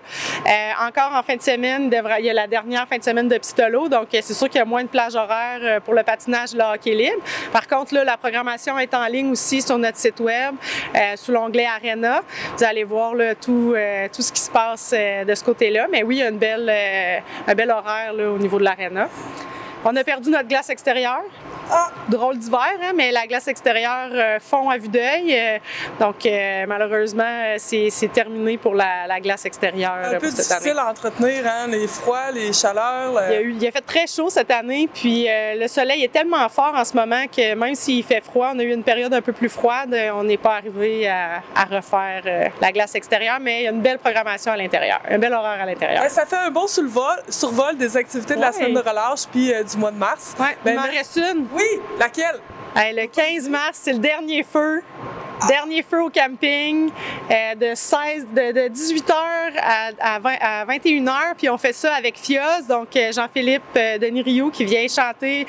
Encore en fin de semaine, il y a la dernière fin de semaine de Pistolo, donc c'est sûr qu'il y a moins de plages horaires pour le patinage et le hockey libre. Par contre, là, la programmation est en ligne aussi sur notre site web, sous l'onglet Arena. Vous allez voir là, tout ce qui se passe de ce côté-là. Mais oui, il y a un bel horaire là, au niveau de l'Arena. On a perdu notre glace extérieure. Drôle d'hiver, hein, mais la glace extérieure fond à vue d'œil. Donc, malheureusement, c'est terminé pour la glace extérieure. Un peu difficile à entretenir, hein, les froids, les chaleurs. Il a fait très chaud cette année, puis le soleil est tellement fort en ce moment que même s'il fait froid, on a eu une période un peu plus froide, on n'est pas arrivé à refaire la glace extérieure, mais il y a une belle programmation à l'intérieur, un bel horaire à l'intérieur. Ça fait un bon survol des activités de la semaine de relâche puis du mois de mars. Oui, il m'en reste une. Oui, laquelle? Le 15 mars, c'est le dernier feu. Dernier feu au camping de 18h à 21h. Puis on fait ça avec Fios, donc Jean-Philippe Denis Rioux qui vient chanter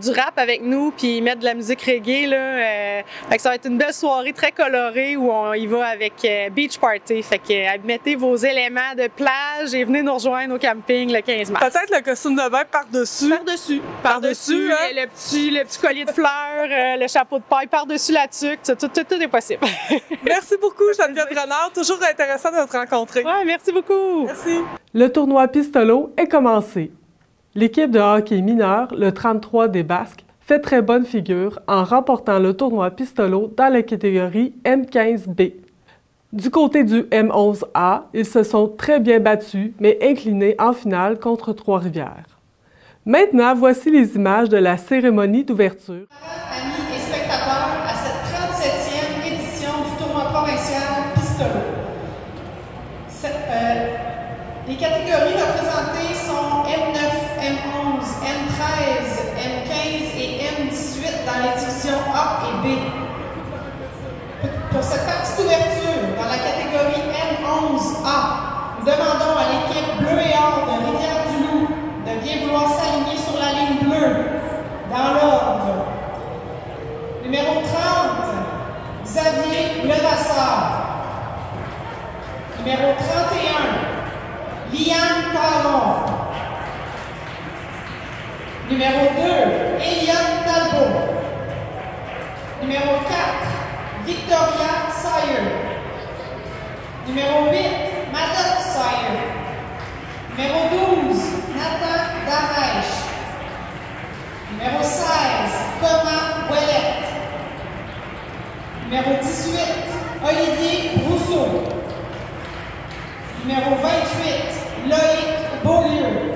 du rap avec nous puis mettre de la musique reggae. Là, fait que ça va être une belle soirée très colorée où on y va avec Beach Party. Fait que mettez vos éléments de plage et venez nous rejoindre au camping le 15 mars. Peut-être le costume de bain par-dessus. Par-dessus, hein? le petit collier de fleurs, le chapeau de paille par-dessus la tuque, tout est possible. Merci beaucoup, Geneviève Renard. Toujours intéressant de te rencontrer. Oui, merci beaucoup. Merci. Le tournoi Pistolo est commencé. L'équipe de hockey mineur, le 33 des Basques, fait très bonne figure en remportant le tournoi Pistolo dans la catégorie M15B. Du côté du M11A, ils se sont très bien battus, mais inclinés en finale contre Trois-Rivières. Maintenant, voici les images de la cérémonie d'ouverture. Amis et spectateurs, à cette 37e édition du tournoi provincial Pistolo. Les catégories représentées sont M9, M11, M13, M15 et M18 dans les divisions A et B. Pour cette partie d'ouverture, dans la catégorie M11A, nous demandons à l'équipe bleu et or de Rivière-du-Loup de bien vouloir s'aligner sur la ligne bleue, dans l'ordre. Numéro 30, Xavier Levasseur. Numéro 31, Liane Caron. Numéro 2, Eliane Talbot. Numéro 4, Victoria Sire. Numéro 8, Madame Sire. Numéro 12, Nathan Darèche. Numéro 16, Thomas Ouellette. Numéro 18, Olivier Rousseau. Numéro 28, Loïc Beaulieu.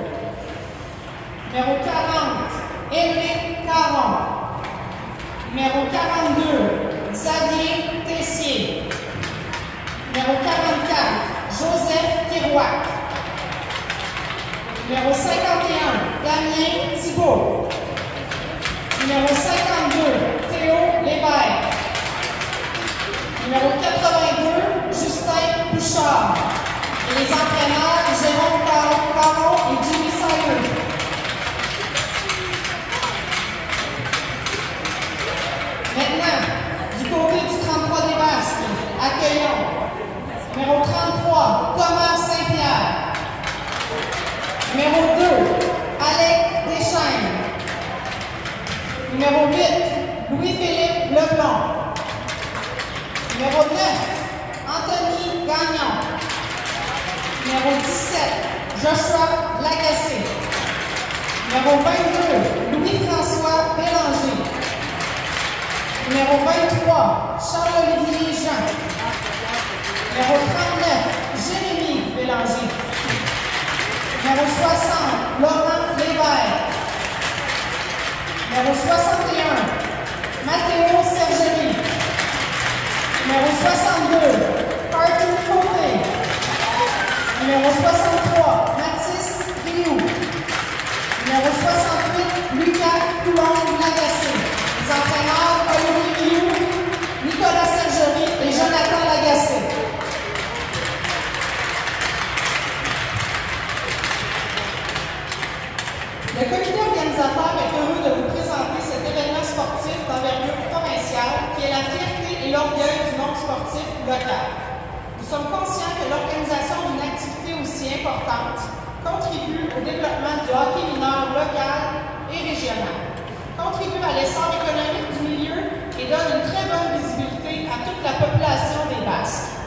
Numéro 40, Éric Caron. Numéro 42, Xavier Tessier. Numéro 44, Joseph Kirouac. Numéro 51, Damien Thibault. Numéro 52, Théo Lévesque. Numéro 82, Justin Bouchard. Et les entraîneurs, Jérôme Caron et Jimmy Sire. Numéro 33, Thomas Saint-Pierre. Numéro 2, Alec Deschaines. Numéro 8, Louis-Philippe Leblond. Numéro 9, Anthony Gagnon. Numéro 17, Joshua Lagacé. Numéro 22, Louis-François Bélanger. Numéro 23, Charles-Olivier Jean. Numéro 39, Jérémy Bélanger. Numéro 60, Laurent Lévesque. Numéro 61, Mathéo Sergerie. Numéro 62, Arthur Côté. Numéro 63, Mathis Rioux. Numéro 68, Lucas Coulombe-Lagacé. Les entraîneurs Olivier Rioux, Nicolas Sergerie et Jonathan Lagacé. Le comité organisateur est heureux de vous présenter cet événement sportif d'envergure provinciale qui est la fierté et l'orgueil du monde sportif local. Nous sommes conscients que l'organisation d'une activité aussi importante contribue au développement du hockey mineur local et régional, contribue à l'essor économique du milieu et donne une très bonne visibilité à toute la population des Basques.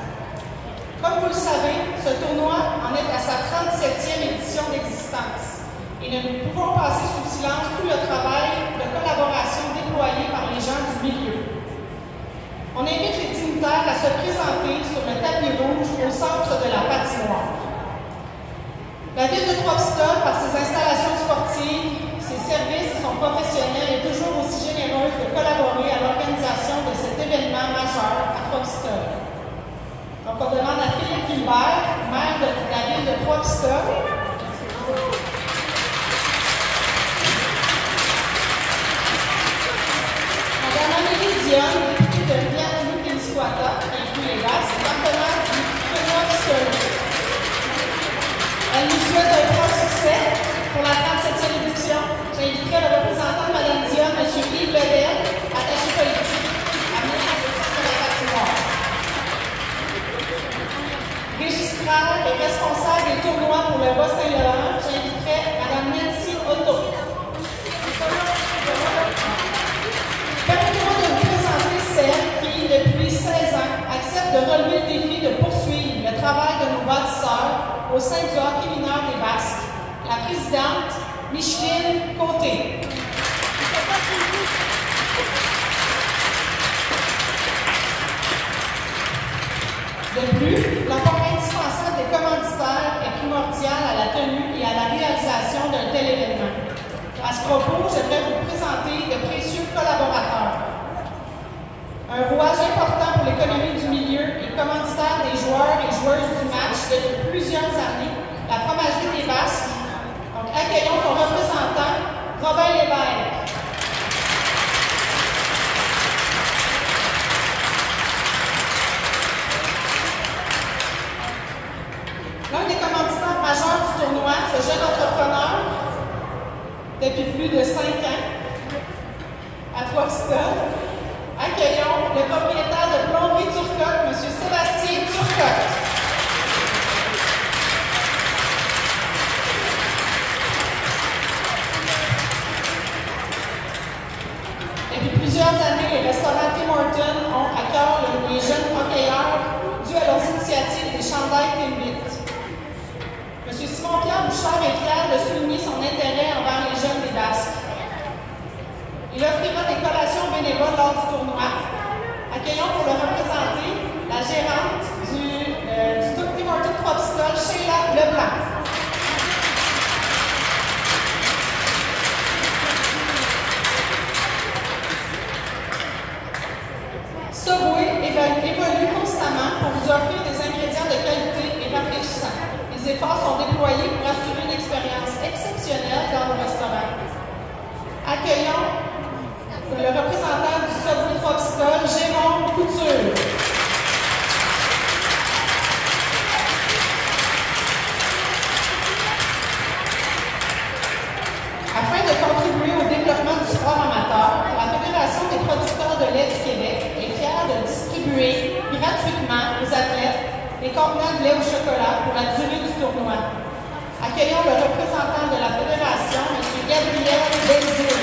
Comme vous le savez, ce tournoi en est à sa 37e édition d'existence. Et nous pouvons passer sous silence tout le travail de collaboration déployé par les gens du milieu. On invite les dignitaires à se présenter sur le tapis rouge au centre de la patinoire. La ville de Trois-Pistoles, par ses installations sportives, ses services et son professionnel, est toujours aussi généreuse de collaborer à l'organisation de cet événement majeur à Trois-Pistoles. Donc on demande à Philippe Gilbert, maire de la ville de Trois-Pistoles, Dionne, députée de Rivière-du-Loup-Témiscouata, inclus les Basques, partenaire du tournoi Pistole. Elle nous souhaite un grand succès pour la 37e édition. J'inviterai le représentant de Mme Dionne, M. Yves Lebel, attaché politique, à venir à le centre de la patinoire. Registrale et responsable des tournois pour le Bas-Saint-Laurent, j'inviterai Mme Nancy Otto. Permettez-moi de vous présenter celle qui, depuis 16 ans, accepte de relever le défi de poursuivre le travail de nos bâtisseurs au sein du hockey mineur des Basques, la présidente Micheline Côté. De plus, l'apport indispensable des commanditaires est primordial à la tenue et à la réalisation d'un tel événement. À ce propos, j'aimerais vous présenter de précieux collaborateurs. Un rouage important pour l'économie du milieu et commanditaire des joueurs et joueuses du match depuis plusieurs années, la Fromagerie des Basques. Donc, accueillons son représentant, Robin Lévesque. L'un des commanditaires majeurs du tournoi, ce jeune entrepreneur, depuis plus de 5 ans, à Trois-Pistoles. Accueillons le propriétaire de Plomberie Turcotte, M. Sébastien Turcotte. Depuis plusieurs années, les restaurants Tim Hortons ont à cœur les jeunes hockeyeurs dû à leurs initiatives des chandails Timbit. M. Simon-Pierre Bouchard est fier de souligner son intérêt envers les jeunes des Basques. Il offrira des collations bénévoles lors du tournoi. Accueillons pour le représenter la gérante du Tim Hortons Trois-Pistoles, Sheila Leblanc. Subway évolue constamment pour vous offrir des ingrédients de qualité et rafraîchissants. Les efforts sont déployés pour assurer une expérience exceptionnelle dans nos restaurants. Accueillons le représentant du Subway Trois-Pistoles, Jérôme Couture. Afin de contribuer au développement du sport amateur, la Fédération des producteurs de lait du Québec est fière de distribuer gratuitement aux athlètes des des contenants de lait au chocolat pour la durée du tournoi. Accueillons le représentant de la Fédération, M. Gabriel Belzile.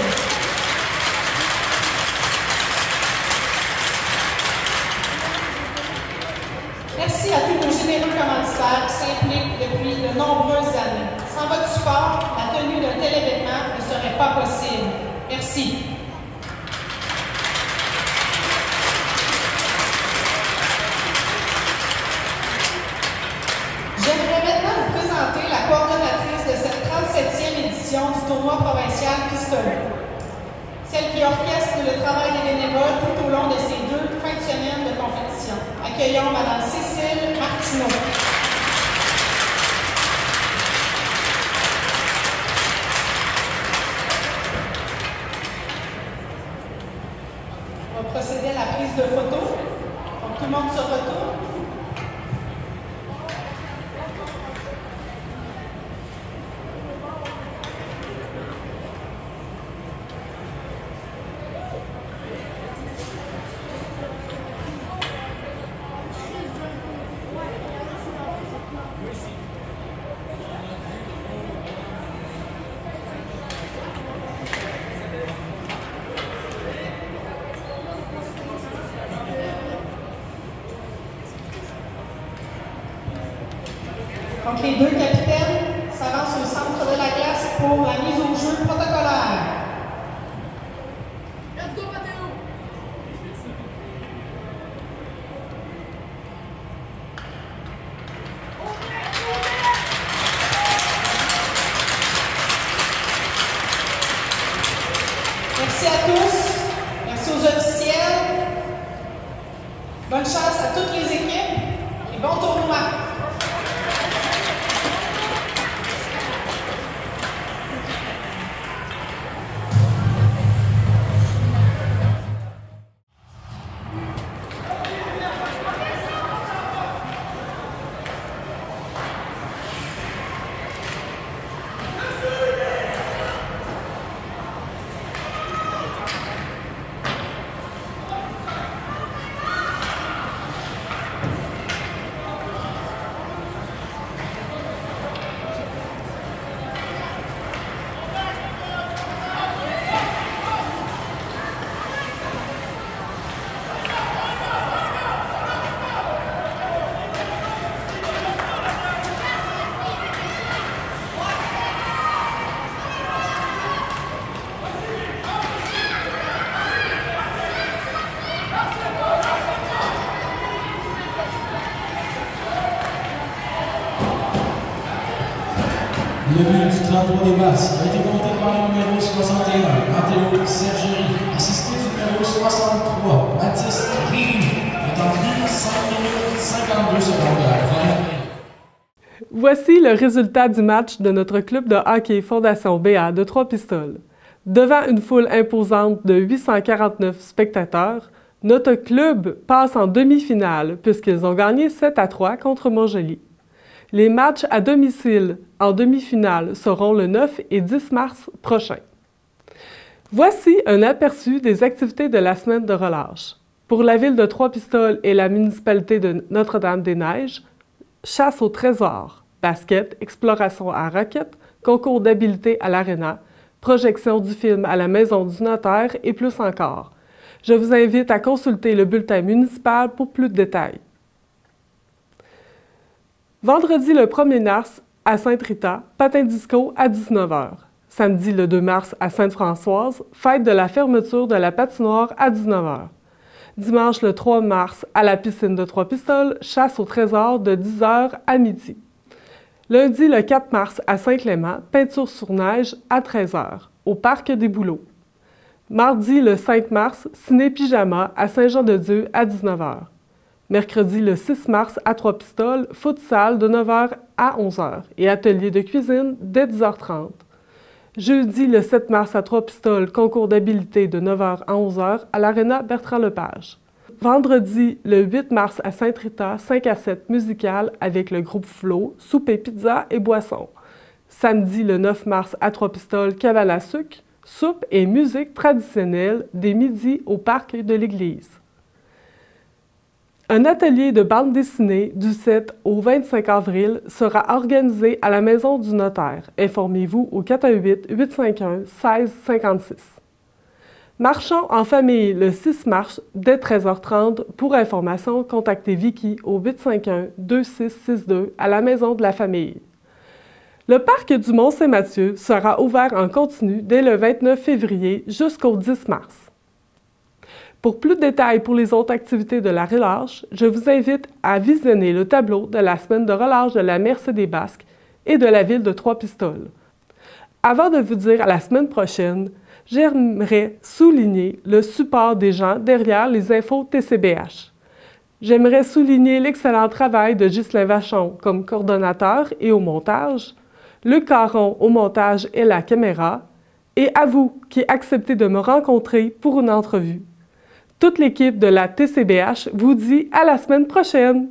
Merci à tous nos généreux commanditaires qui s'impliquent depuis de nombreuses années. Sans votre support, la tenue d'un tel événement ne serait pas possible. Merci. J'aimerais maintenant vous présenter la coordonnatrice de cette 37e édition du tournoi provincial Pistolet. Celle qui orchestre le travail des bénévoles tout au long de ces 2 fins de semaine de compétition. Accueillons Mme Cécile Martineau. On va procéder à la prise de photo. Donc tout le monde se retourne. Donc, les 2 capitaines s'avancent au centre de la glace pour la mise au jeu protocolaire. Merci à tous. Merci aux officiels. Bonne chance à toutes les équipes et bon tournoi. Le but du 33 des basses a été compté par le numéro 61, Matteo Sergeri, assisté du numéro 63, Mathis Riri, attendu 5 minutes 52 secondes de la première. Voici le résultat du match de notre club de hockey Fondation BA de Trois-Pistoles. Devant une foule imposante de 849 spectateurs, notre club passe en demi-finale puisqu'ils ont gagné 7-3 contre Montjoly. Les matchs à domicile en demi-finale seront le 9 et 10 mars prochains. Voici un aperçu des activités de la semaine de relâche. Pour la ville de Trois-Pistoles et la municipalité de Notre-Dame-des-Neiges, chasse au trésor, basket, exploration à roquettes, concours d'habileté à l'aréna, projection du film à la maison du notaire et plus encore. Je vous invite à consulter le bulletin municipal pour plus de détails. Vendredi le 1er mars à Sainte-Rita, patin disco à 19 h. Samedi le 2 mars à Sainte-Françoise, fête de la fermeture de la patinoire à 19 h. Dimanche le 3 mars à la piscine de Trois-Pistoles, chasse au trésor de 10 h à midi. Lundi le 4 mars à Saint-Clément, peinture sur neige à 13 h, au parc des Bouleaux. Mardi le 5 mars, ciné-pyjama à Saint-Jean-de-Dieu à 19 h. Mercredi le 6 mars à Trois-Pistoles, futsal de 9 h à 11 h et atelier de cuisine dès 10 h 30. Jeudi le 7 mars à Trois-Pistoles, concours d'habileté de 9 h à 11 h à l'aréna Bertrand-Lepage. Vendredi le 8 mars à Sainte-Rita, 5 à 7 musical avec le groupe Flo, souper, pizza et boissons. Samedi le 9 mars à Trois-Pistoles, cabane à sucre, soupe et musique traditionnelle des midis au parc de l'église. Un atelier de bande dessinée du 7 au 25 avril sera organisé à la Maison du notaire. Informez-vous au 418-851-1656. Marchons en famille le 6 mars dès 13h30. Pour information, contactez Vicky au 851-2662 à la Maison de la famille. Le parc du Mont-Saint-Mathieu sera ouvert en continu dès le 29 février jusqu'au 10 mars. Pour plus de détails pour les autres activités de la relâche, je vous invite à visionner le tableau de la semaine de relâche de la MRC des Basques et de la ville de Trois-Pistoles. Avant de vous dire à la semaine prochaine, j'aimerais souligner le support des gens derrière les infos TCBH. J'aimerais souligner l'excellent travail de Ghislain Vachon comme coordonnateur et au montage, Luc Caron au montage et la caméra, et à vous qui acceptez de me rencontrer pour une entrevue. Toute l'équipe de la TCBH vous dit à la semaine prochaine!